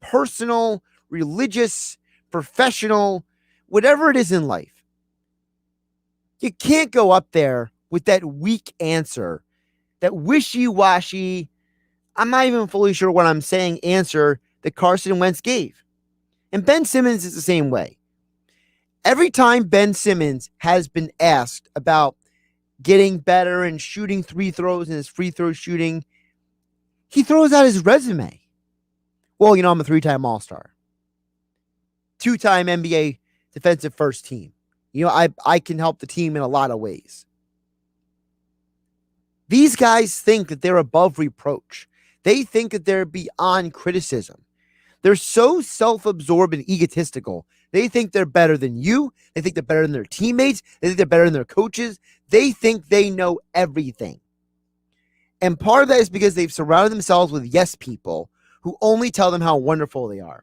Speaker 3: personal, religious, professional, whatever it is in life, you can't go up there with that weak answer, that wishy-washy, I'm not even fully sure what I'm saying answer that Carson Wentz gave. And Ben Simmons is the same way. Every time Ben Simmons has been asked about getting better and shooting free throws and his free throw shooting, he throws out his resume. Well, you know, I'm a 3-time All-Star. 2-time NBA defensive first team. You know, I can help the team in a lot of ways. These guys think that they're above reproach. They think that they're beyond criticism. They're so self-absorbed and egotistical. They think they're better than you. They think they're better than their teammates. They think they're better than their coaches. They think they know everything. And part of that is because they've surrounded themselves with yes people who only tell them how wonderful they are.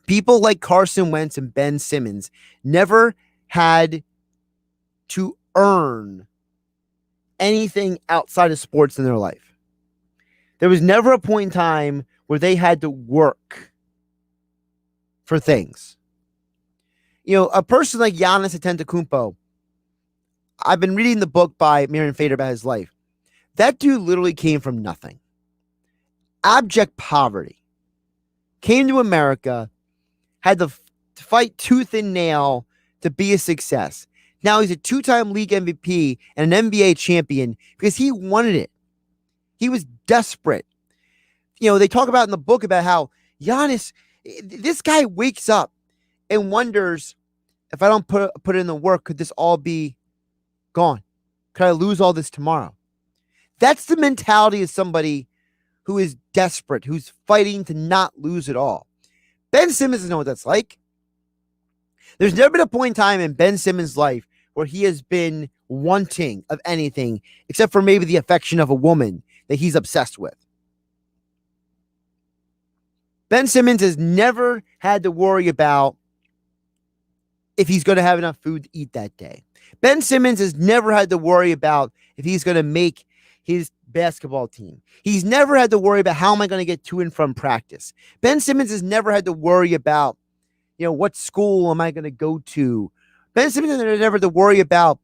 Speaker 3: People like Carson Wentz and Ben Simmons never had to earn anything outside of sports in their life. There was never a point in time where they had to work for things. You know, a person like Giannis Antetokounmpo, I've been reading the book by Miriam Fader about his life. That dude literally came from nothing. Abject poverty. Came to America, had to fight tooth and nail to be a success. Now he's a 2-time league MVP and an NBA champion because he wanted it. He was desperate. You know, they talk about in the book about how Giannis, this guy wakes up and wonders, if I don't put in the work, could this all be gone? Could I lose all this tomorrow? That's the mentality of somebody who is desperate, who's fighting to not lose it all. Ben Simmons doesn't know what that's like. There's never been a point in time in Ben Simmons' life where he has been wanting of anything except for maybe the affection of a woman that he's obsessed with. Ben Simmons has never had to worry about if he's going to have enough food to eat that day. Ben Simmons has never had to worry about if he's going to make his basketball team. He's never had to worry about how am I going to get to and from practice. Ben Simmons has never had to worry about, you know, what school am I going to go to. Ben Simmons has never had to worry about,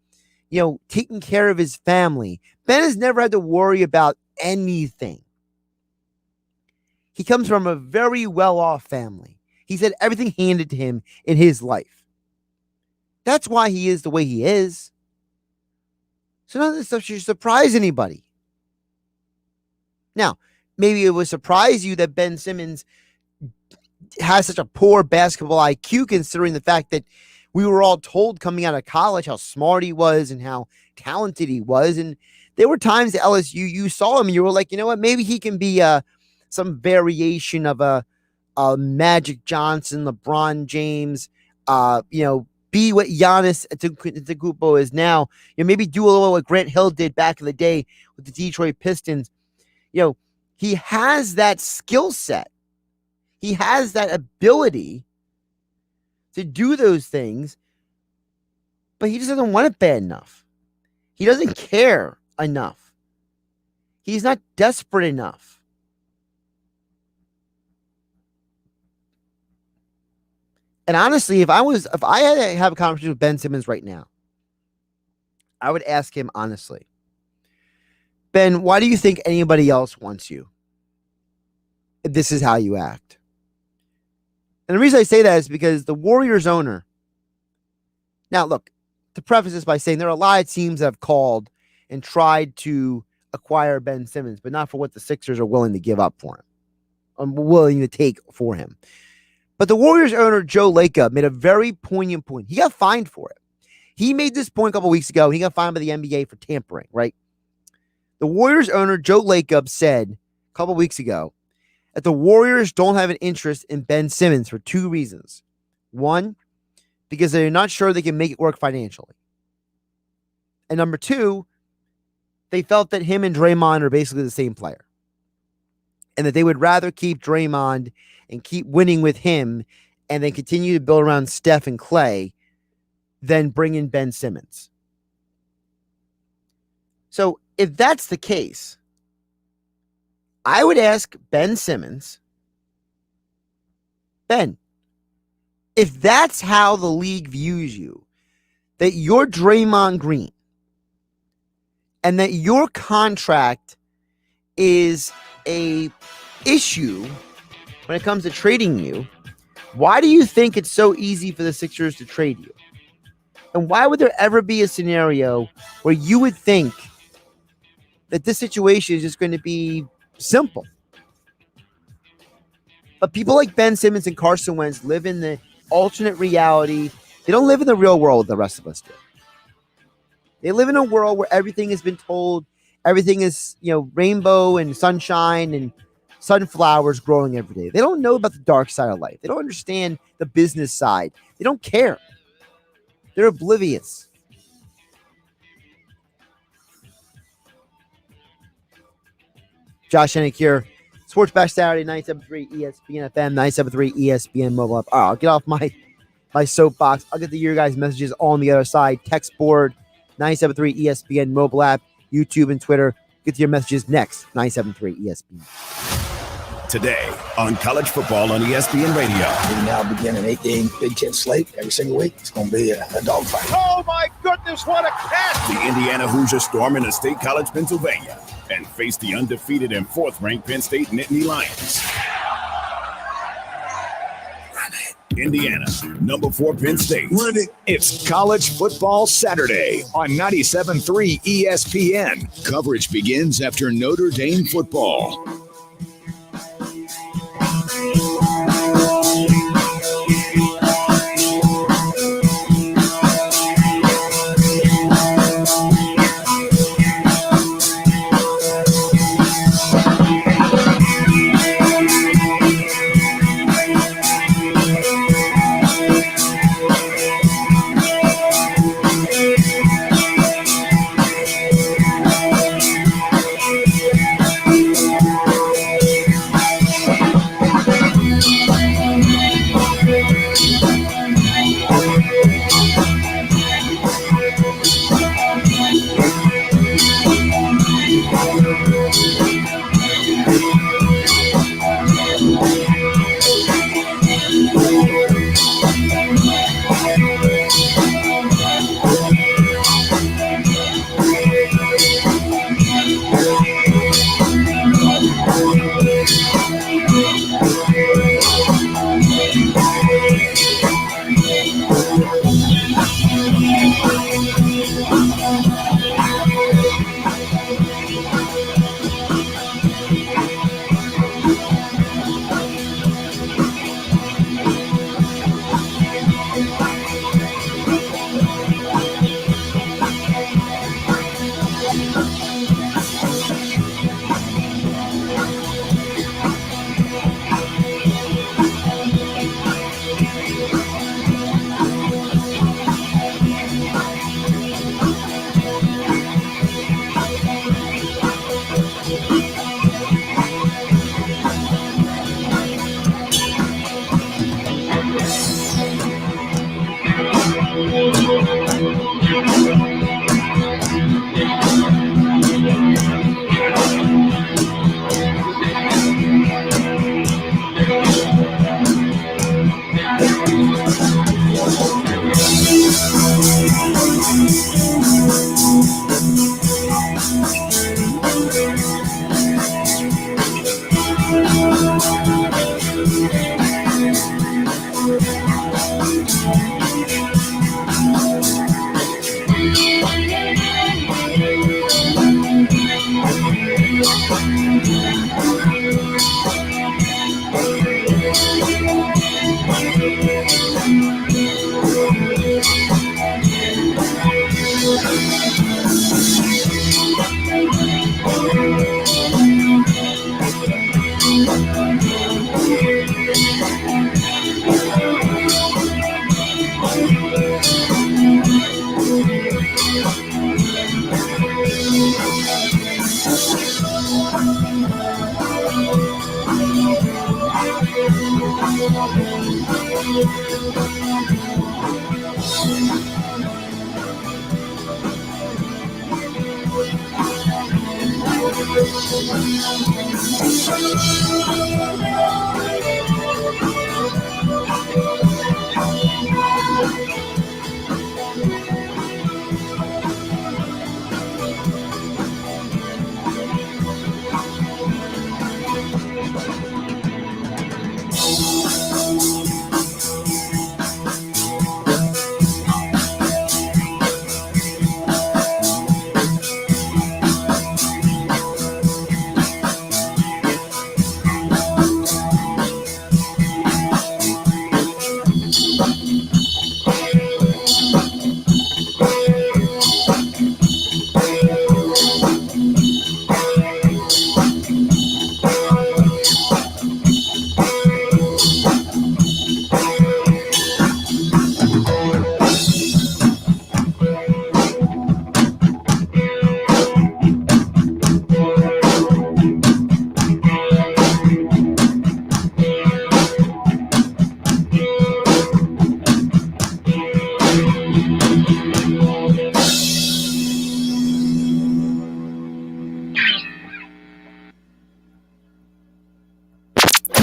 Speaker 3: you know, taking care of his family. Ben has never had to worry about anything. He comes from a very well-off family. He's had everything handed to him in his life. That's why he is the way he is. So none of this stuff should surprise anybody. Now, maybe it would surprise you that Ben Simmons has such a poor basketball IQ, considering the fact that we were all told coming out of college how smart he was and how talented he was. And there were times at LSU you saw him and you were like, you know what, maybe he can be some variation of a Magic Johnson, LeBron James, be what Giannis Antetokounmpo is now. Maybe do a little what Grant Hill did back in the day with the Detroit Pistons. He has that skill set. He has that ability to do those things, but he just doesn't want it bad enough. He doesn't care enough. He's not desperate enough. And honestly, if I had to have a conversation with Ben Simmons right now, I would ask him honestly, Ben, why do you think anybody else wants you if this is how you act? And the reason I say that is because the Warriors owner, now look, to preface this by saying there are a lot of teams that have called and tried to acquire Ben Simmons, but not for what the Sixers are willing to give up for him. I'm willing to take for him. But the Warriors owner, Joe Lacob, made a very poignant point. He got fined for it. He made this point a couple weeks ago, and he got fined by the NBA for tampering, right? The Warriors owner, Joe Lacob, said a couple weeks ago that the Warriors don't have an interest in Ben Simmons for two reasons. One, because they're not sure they can make it work financially. And number two, they felt that him and Draymond are basically the same player. And that they would rather keep Draymond and keep winning with him and then continue to build around Steph and Clay than bring in Ben Simmons. So if that's the case, I would ask Ben Simmons, Ben, if that's how the league views you, that you're Draymond Green and that your contract is a issue when it comes to trading you, why do you think it's so easy for the Sixers to trade you? And why would there ever be a scenario where you would think that this situation is just going to be simple? But people like Ben Simmons and Carson Wentz live in the alternate reality. They don't live in the real world the rest of us do. They live in a world where everything has been told, everything is, rainbow and sunshine and sunflowers growing every day. They don't know about the dark side of life. They don't understand the business side. They don't care. They're oblivious. Josh Hennig here. Sports Bash Saturday, 973 ESPN FM, 973 ESPN mobile app. All right, I'll get off my soapbox. I'll get to your guys' messages on the other side. Text board, 973 ESPN mobile app, YouTube and Twitter. Get to your messages next, 973 ESPN.
Speaker 1: Today on College Football on ESPN Radio.
Speaker 7: We now begin an 8-game Big Ten slate every single week. It's going to be a dogfight.
Speaker 5: Oh, my goodness, what a catch!
Speaker 1: The Indiana Hoosier storm into State College, Pennsylvania, and face the undefeated and fourth-ranked Penn State Nittany Lions. Indiana, number 4 Penn State.
Speaker 7: Run it.
Speaker 1: It's College Football Saturday on 97.3 ESPN. Coverage begins after Notre Dame football.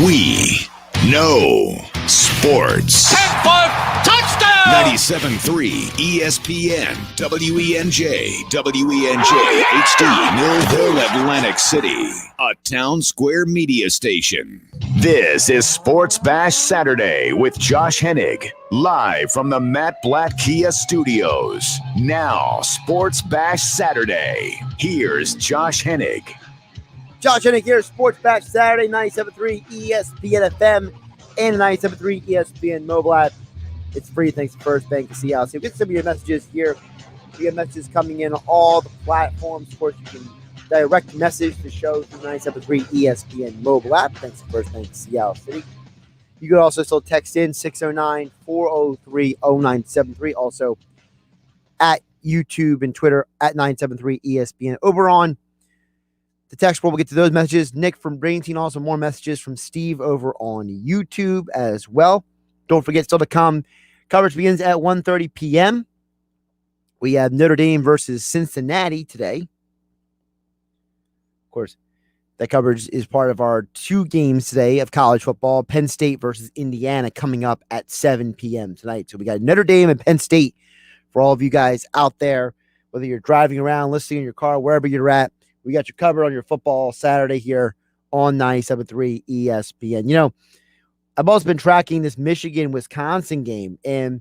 Speaker 1: We know sports.
Speaker 2: 10-5 touchdown!
Speaker 1: 97.3 ESPN, WENJ, WENJ HD, Millville, Atlantic City, a Town Square media station. This is Sports Bash Saturday with Josh Hennig, live from the Matt Blatt Kia Studios. Now, Sports Bash Saturday. Here's Josh Hennig.
Speaker 3: Josh Hennig here, Sports Bash Saturday, 97.3 ESPN FM and 97.3 ESPN mobile app. It's free thanks to First Bank of Seattle. So get some of your messages here. We have messages coming in on all the platforms. Of course, you can direct message the show through 97.3 ESPN mobile app. Thanks to First Bank of Seattle City. You can also still text in 609-403-0973. Also at YouTube and Twitter at 973 ESPN. Over on the text board, we'll get to those messages. Nick from Brainteen, also more messages from Steve over on YouTube as well. Don't forget, still to come, coverage begins at 1:30 p.m. We have Notre Dame versus Cincinnati today. Of course, that coverage is part of our 2 games today of college football. Penn State versus Indiana coming up at 7 p.m. tonight. So we got Notre Dame and Penn State for all of you guys out there, whether you're driving around, listening in your car, wherever you're at. We got you covered on your football Saturday here on 97.3 ESPN. You know, I've also been tracking this Michigan-Wisconsin game, and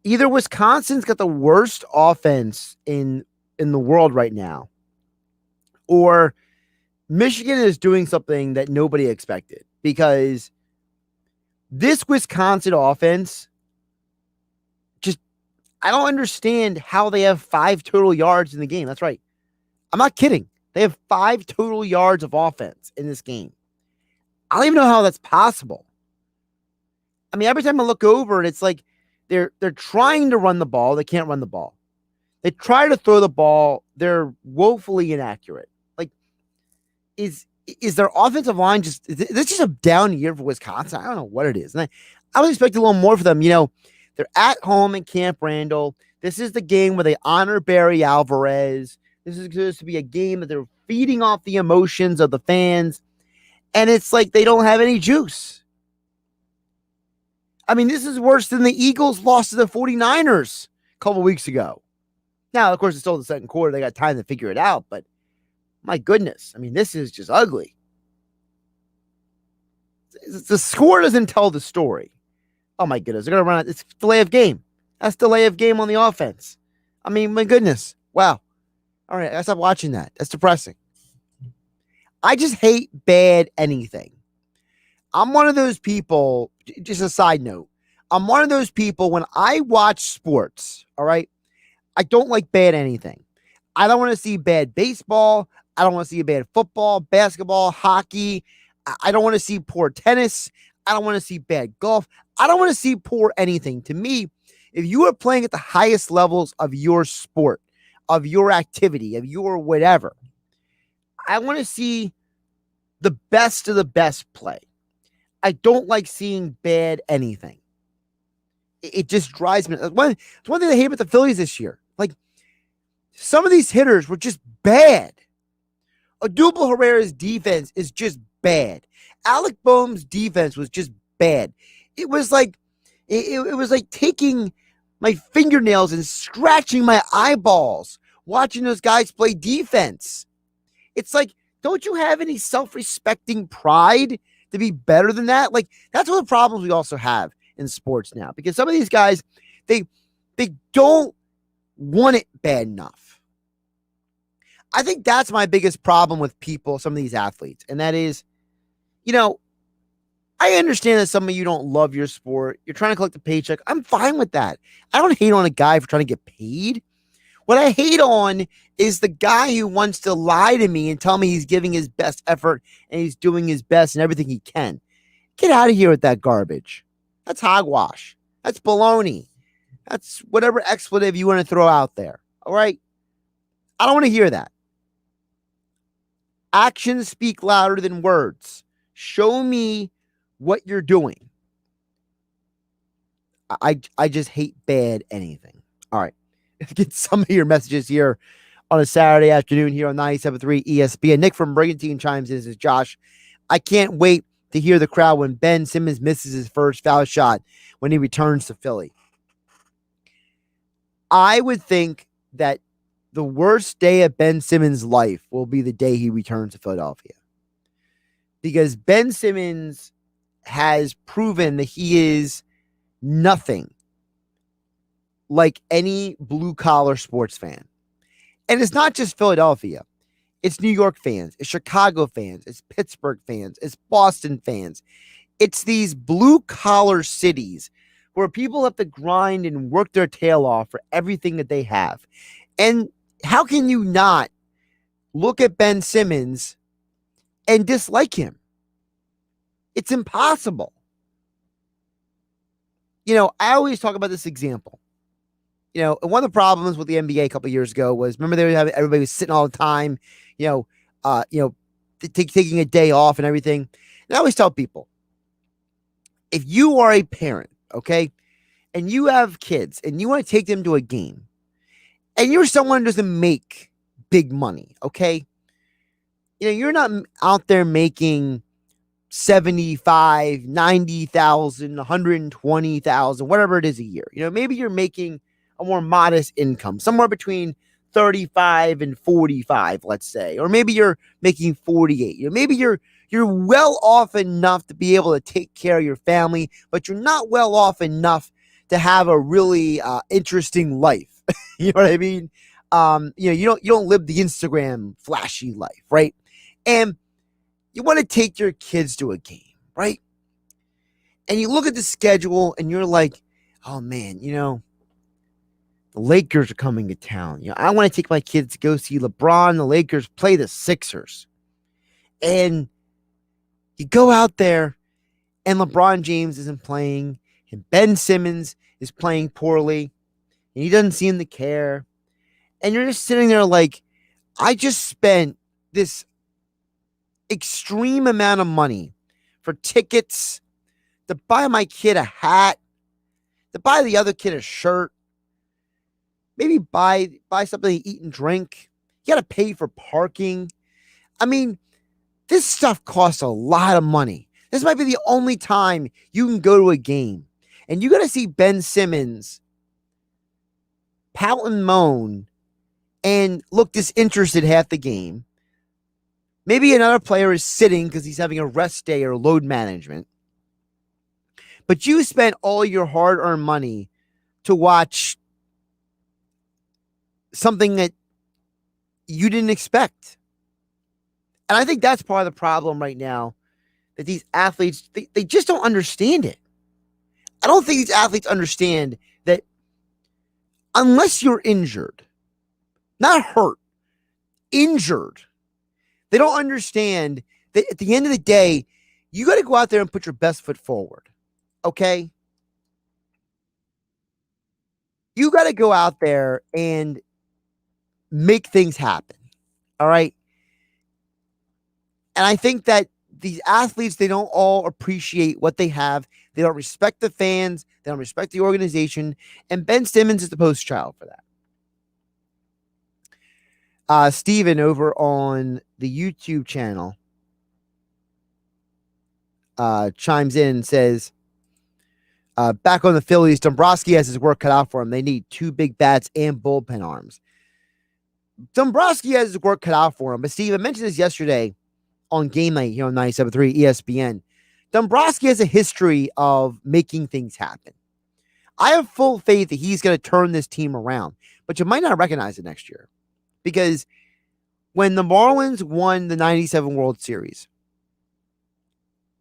Speaker 3: either Wisconsin's got the worst offense in the world right now, or Michigan is doing something that nobody expected, because this Wisconsin offense, just, I don't understand how they have 5 total yards in the game. That's right. I'm not kidding. They have 5 total yards of offense in this game. I don't even know how that's possible. I mean, every time I look over and it's like they're trying to run the ball. They can't run the ball. They try to throw the ball. They're woefully inaccurate. Like, is their offensive line is this just a down year for Wisconsin? I don't know what it is. And I was expecting a little more for them. You know, they're at home in Camp Randall. This is the game where they honor Barry Alvarez. This is supposed to be a game that they're feeding off the emotions of the fans. And it's like they don't have any juice. I mean, this is worse than the Eagles lost to the 49ers a couple weeks ago. Now, of course, it's still the second quarter. They got time to figure it out. But my goodness, I mean, this is just ugly. The score doesn't tell the story. Oh, my goodness. They're going to run out. It's delay of game. That's delay of game on the offense. I mean, my goodness. Wow. All right, I stopped watching that. That's depressing. I just hate bad anything. I'm one of those people, just a side note, I'm one of those people when I watch sports, all right, I don't like bad anything. I don't want to see bad baseball. I don't want to see bad football, basketball, hockey. I don't want to see poor tennis. I don't want to see bad golf. I don't want to see poor anything. To me, if you are playing at the highest levels of your sport, of your activity, of your whatever, I want to see the best of the best play. I don't like seeing bad anything. It just drives me. It's one thing I hate about the Phillies this year. Like, some of these hitters were just bad. Odubel Herrera's defense is just bad. Alec Boehm's defense was just bad. It was like it was like taking my fingernails and scratching my eyeballs watching those guys play defense. It's like, don't you have any self-respecting pride to be better than that? Like, that's one of the problems we also have in sports now, because some of these guys, they don't want it bad enough. I think that's my biggest problem with people, some of these athletes, and that is, I understand that some of you don't love your sport. You're trying to collect a paycheck. I'm fine with that. I don't hate on a guy for trying to get paid. What I hate on is the guy who wants to lie to me and tell me he's giving his best effort and he's doing his best and everything he can. Get out of here with that garbage. That's hogwash. That's baloney. That's whatever expletive you want to throw out there. All right? I don't want to hear that. Actions speak louder than words. Show me what you're doing. I just hate bad anything. All right. Let's get some of your messages here on a Saturday afternoon here on 97.3 ESPN. Nick from Brigantine chimes in and says, Josh, I can't wait to hear the crowd when Ben Simmons misses his first foul shot when he returns to Philly. I would think that the worst day of Ben Simmons' life will be the day he returns to Philadelphia. Because Ben Simmons has proven that he is nothing like any blue-collar sports fan. And it's not just Philadelphia. It's New York fans. It's Chicago fans. It's Pittsburgh fans. It's Boston fans. It's these blue-collar cities where people have to grind and work their tail off for everything that they have. And how can you not look at Ben Simmons and dislike him? It's impossible. I always talk about this example. And one of the problems with the NBA a couple of years ago was, remember, everybody was sitting all the time, taking a day off and everything. And I always tell people, if you are a parent, okay, and you have kids and you want to take them to a game, and you're someone who doesn't make big money, okay, you're not out there making 75, 90,000, 120,000, whatever it is a year. Maybe you're making a more modest income, somewhere between 35 and 45, let's say, or maybe you're making 48. Maybe you're well off enough to be able to take care of your family, but you're not well off enough to have a really interesting life. You know what I mean? You don't live the Instagram flashy life, right? And you want to take your kids to a game, right? And you look at the schedule and you're like, oh man, the Lakers are coming to town. I want to take my kids to go see LeBron, the Lakers play the Sixers. And you go out there and LeBron James isn't playing and Ben Simmons is playing poorly and he doesn't seem to care. And you're just sitting there like, I just spent this extreme amount of money for tickets, to buy my kid a hat, to buy the other kid a shirt, maybe buy something to eat and drink. You got to pay for parking. I mean, this stuff costs a lot of money. This might be the only time you can go to a game and you got to see Ben Simmons pout and moan and look disinterested half the game. Maybe another player is sitting because he's having a rest day or load management. But you spent all your hard-earned money to watch something that you didn't expect. And I think that's part of the problem right now, that these athletes, they just don't understand it. I don't think these athletes understand that unless you're injured, not hurt, injured, they don't understand that at the end of the day, you got to go out there and put your best foot forward. Okay? You got to go out there and make things happen. All right? And I think that these athletes, they don't all appreciate what they have. They don't respect the fans. They don't respect the organization. And Ben Simmons is the poster child for that. Steven over on the YouTube channel chimes in and says, back on the Phillies, Dombrowski has his work cut out for him. They need 2 big bats and bullpen arms. Dombrowski has his work cut out for him. But Steve, I mentioned this yesterday on Game Night here on 97.3 ESPN. Dombrowski has a history of making things happen. I have full faith that he's going to turn this team around, but you might not recognize it next year because when the Marlins won the 97 World Series,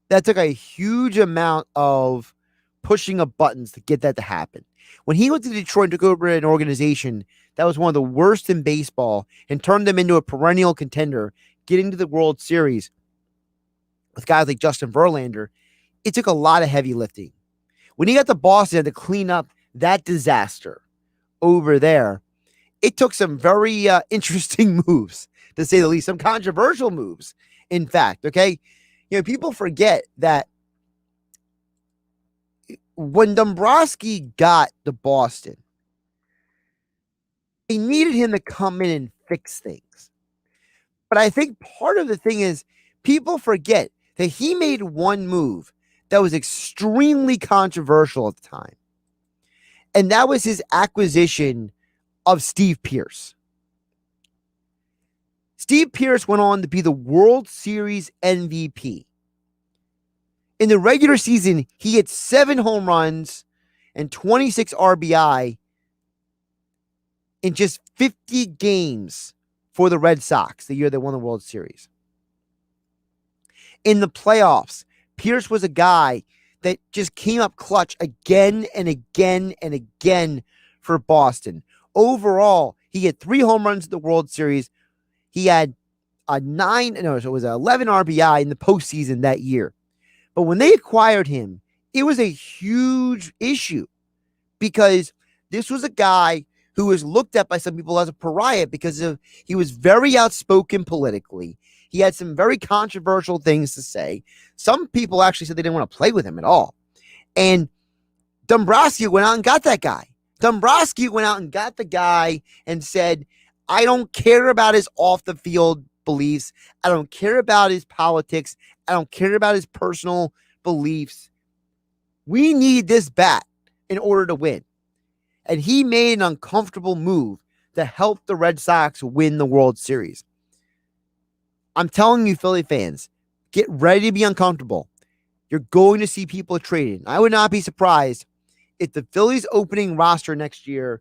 Speaker 3: that took a huge amount of pushing of buttons to get that to happen. When he went to Detroit and took over an organization that was one of the worst in baseball and turned them into a perennial contender, getting to the World Series with guys like Justin Verlander, it took a lot of heavy lifting. When he got to Boston and had to clean up that disaster over there, it took some very interesting moves, to say the least, some controversial moves, in fact, okay? You know, people forget that when Dombrowski got to Boston, they needed him to come in and fix things. But I think part of the thing is people forget that he made one move that was extremely controversial at the time. And that was his acquisition of Steve Pearce. Steve Pearce went on to be the World Series MVP. In the regular season, he hit 7 home runs and 26 RBI in just 50 games for the Red Sox the year they won the World Series. In the playoffs, Pearce was a guy that just came up clutch again and again and again for Boston. Overall, he had 3 home runs in the World Series. He had 11 RBI in the postseason that year. But when they acquired him, it was a huge issue because this was a guy who was looked at by some people as a pariah because he was very outspoken politically. He had some very controversial things to say. Some people actually said they didn't want to play with him at all. And Dombrowski went out and got that guy. Dombrowski went out and got the guy and said, I don't care about his off-the-field beliefs. I don't care about his politics. I don't care about his personal beliefs. We need this bat in order to win. And he made an uncomfortable move to help the Red Sox win the World Series. I'm telling you, Philly fans, get ready to be uncomfortable. You're going to see people traded. I would not be surprised if the Phillies opening roster next year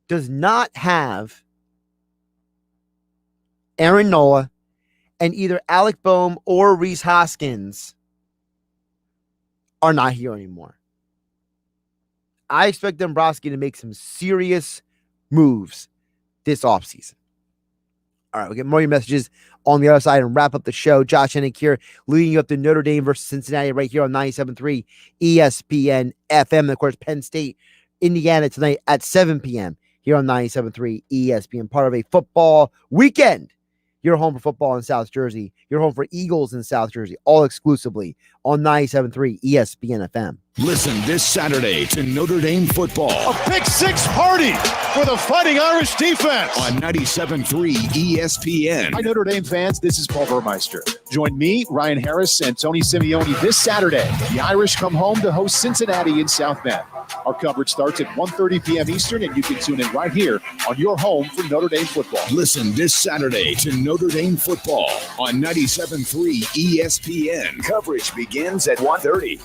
Speaker 3: does not have Aaron Nola and either Alec Boehm or Rhys Hoskins are not here anymore. I expect Dombrowski to make some serious moves this offseason. All right, we'll get more of your messages on the other side and wrap up the show. Josh Hennig here, leading you up to Notre Dame versus Cincinnati right here on 97.3 ESPN FM. And of course, Penn State, Indiana tonight at 7 p.m. here on 97.3 ESPN. Part of a football weekend. You're home for football in South Jersey. You're home for Eagles in South Jersey, all exclusively on 97.3 ESPN FM.
Speaker 1: Listen this Saturday to Notre Dame football.
Speaker 5: A pick six party for the Fighting Irish defense
Speaker 1: On 97.3 ESPN.
Speaker 5: Hi, Notre Dame fans. This is Paul Burmeister. Join me, Ryan Harris, and Tony Simeone this Saturday. The Irish come home to host Cincinnati in South Bend. Our coverage starts at 1:30 p.m. Eastern, and you can tune in right here on your home for Notre Dame football.
Speaker 1: Listen this Saturday to Notre Dame football on 97.3 ESPN. Coverage begins at 1:30.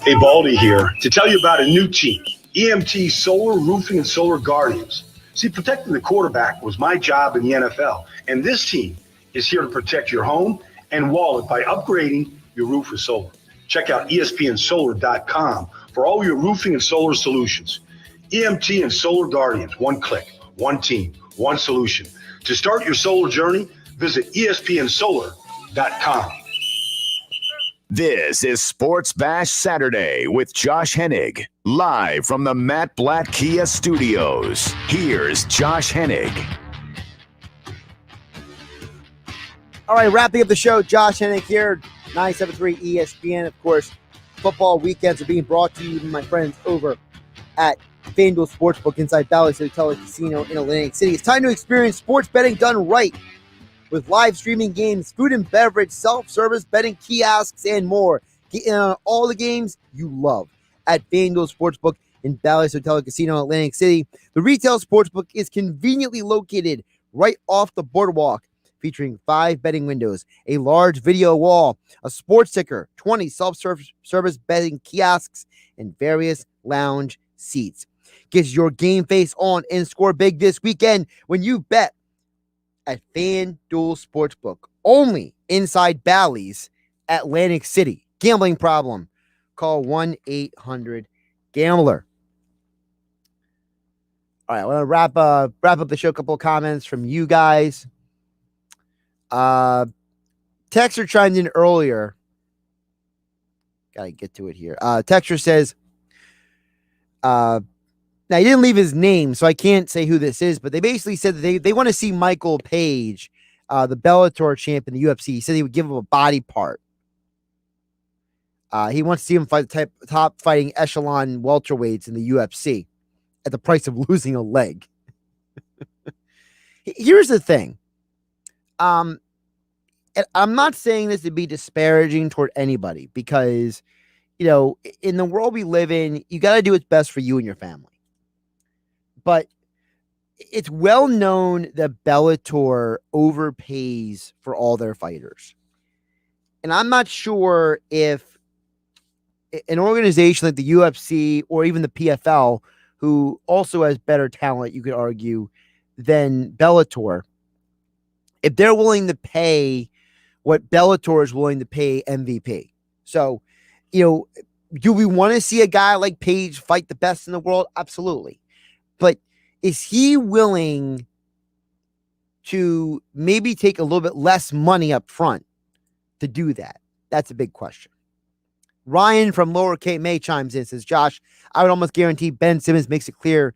Speaker 8: Hey, Baldy here to tell you about a new team, EMT Solar Roofing and Solar Guardians. See, protecting the quarterback was my job in the NFL, and this team is here to protect your home and wallet by upgrading your roof with solar. Check out espnsolar.com for all your roofing and solar solutions. EMT and Solar Guardians, one click, one team, one solution. To start your solar journey, visit espnsolar.com.
Speaker 1: This is Sports Bash Saturday with Josh Hennig, live from the Matt Blatt Kia Studios. Here's Josh Hennig.
Speaker 3: All right, wrapping up the show, Josh Hennig here, 973 ESPN. Of course, football weekends are being brought to you by my friends over at FanDuel Sportsbook inside Valley Hotel Casino in Atlantic City. It's time to experience sports betting done right with live streaming games, food and beverage, self-service betting kiosks, and more. Get in on all the games you love at FanDuel Sportsbook in Valley Hotel Casino in Atlantic City. The retail sportsbook is conveniently located right off the boardwalk, featuring 5 betting windows, a large video wall, a sports ticker, 20 self-service betting kiosks, and various lounge seats. Get your game face on and score big this weekend when you bet at FanDuel Sportsbook, only inside Bally's, Atlantic City. Gambling problem? Call 1-800-GAMBLER. All right, I want to wrap up the show. A couple of comments from you guys. Texter chimed in earlier. Gotta get to it here. Texter says, now, he didn't leave his name, so I can't say who this is, but they basically said that they want to see Michael Page, the Bellator champ in the UFC. He said he would give him a body part. He wants to see him fight the top fighting echelon welterweights in the UFC at the price of losing a leg. Here's the thing. And I'm not saying this to be disparaging toward anybody because, in the world we live in, you got to do what's best for you and your family. But it's well known that Bellator overpays for all their fighters. And I'm not sure if an organization like the UFC or even the PFL, who also has better talent, you could argue, than Bellator, if they're willing to pay what Bellator is willing to pay MVP. So, do we want to see a guy like Page fight the best in the world? Absolutely. But is he willing to maybe take a little bit less money up front to do that? That's a big question. Ryan from Lower Cape May chimes in, says, Josh, I would almost guarantee Ben Simmons makes it clear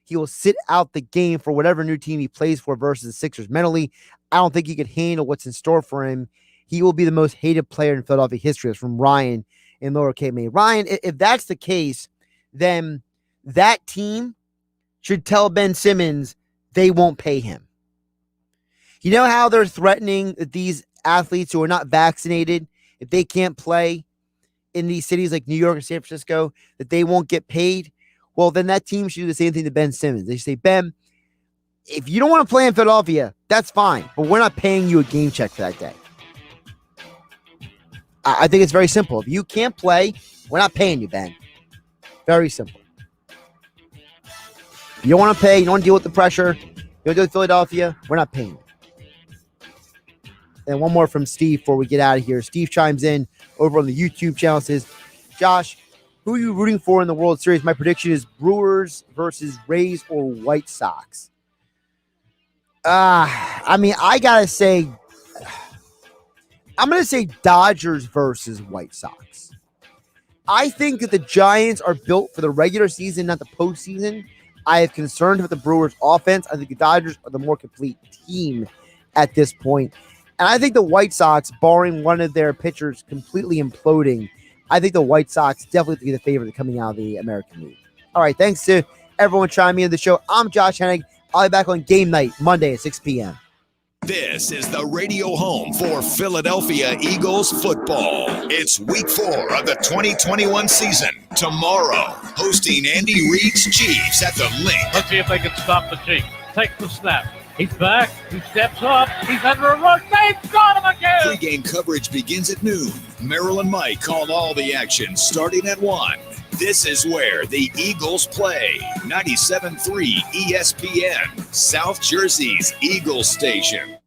Speaker 3: he will sit out the game for whatever new team he plays for versus the Sixers. Mentally, I don't think he could handle what's in store for him. He will be the most hated player in Philadelphia history. That's from Ryan in Lower Cape May. Ryan, if that's the case, then that team should tell Ben Simmons they won't pay him. You know how they're threatening that these athletes who are not vaccinated, if they can't play in these cities like New York and San Francisco, that they won't get paid? Well, then that team should do the same thing to Ben Simmons. They say, Ben, if you don't want to play in Philadelphia, that's fine, but we're not paying you a game check for that day. I think it's very simple. If you can't play, we're not paying you, Ben. Very simple. You don't want to pay. You don't want to deal with the pressure. You don't deal with Philadelphia. We're not paying you. And one more from Steve before we get out of here. Steve chimes in over on the YouTube channel, says, Josh, who are you rooting for in the World Series? My prediction is Brewers versus Rays or White Sox. I got to say, I'm going to say Dodgers versus White Sox. I think that the Giants are built for the regular season, not the postseason. I have concerns with the Brewers' offense. I think the Dodgers are the more complete team at this point. And I think the White Sox, barring one of their pitchers completely imploding, I think the White Sox definitely be the favorite coming out of the American League. All right, thanks to everyone chiming in the show. I'm Josh Hennig. I'll be back on game night Monday at 6 p.m.
Speaker 1: This is the radio home for Philadelphia Eagles football. It's week 4 of the 2021 season. Tomorrow, hosting Andy Reid's Chiefs at the Link.
Speaker 2: Let's see if they can stop the Chiefs. Take the snap. He's back. He steps up. He's under a rush. They've got him again.
Speaker 1: Pre-game coverage begins at noon. Merrill and Mike call all the action starting at 1. This is where the Eagles play. 97.3 ESPN, South Jersey's Eagles station.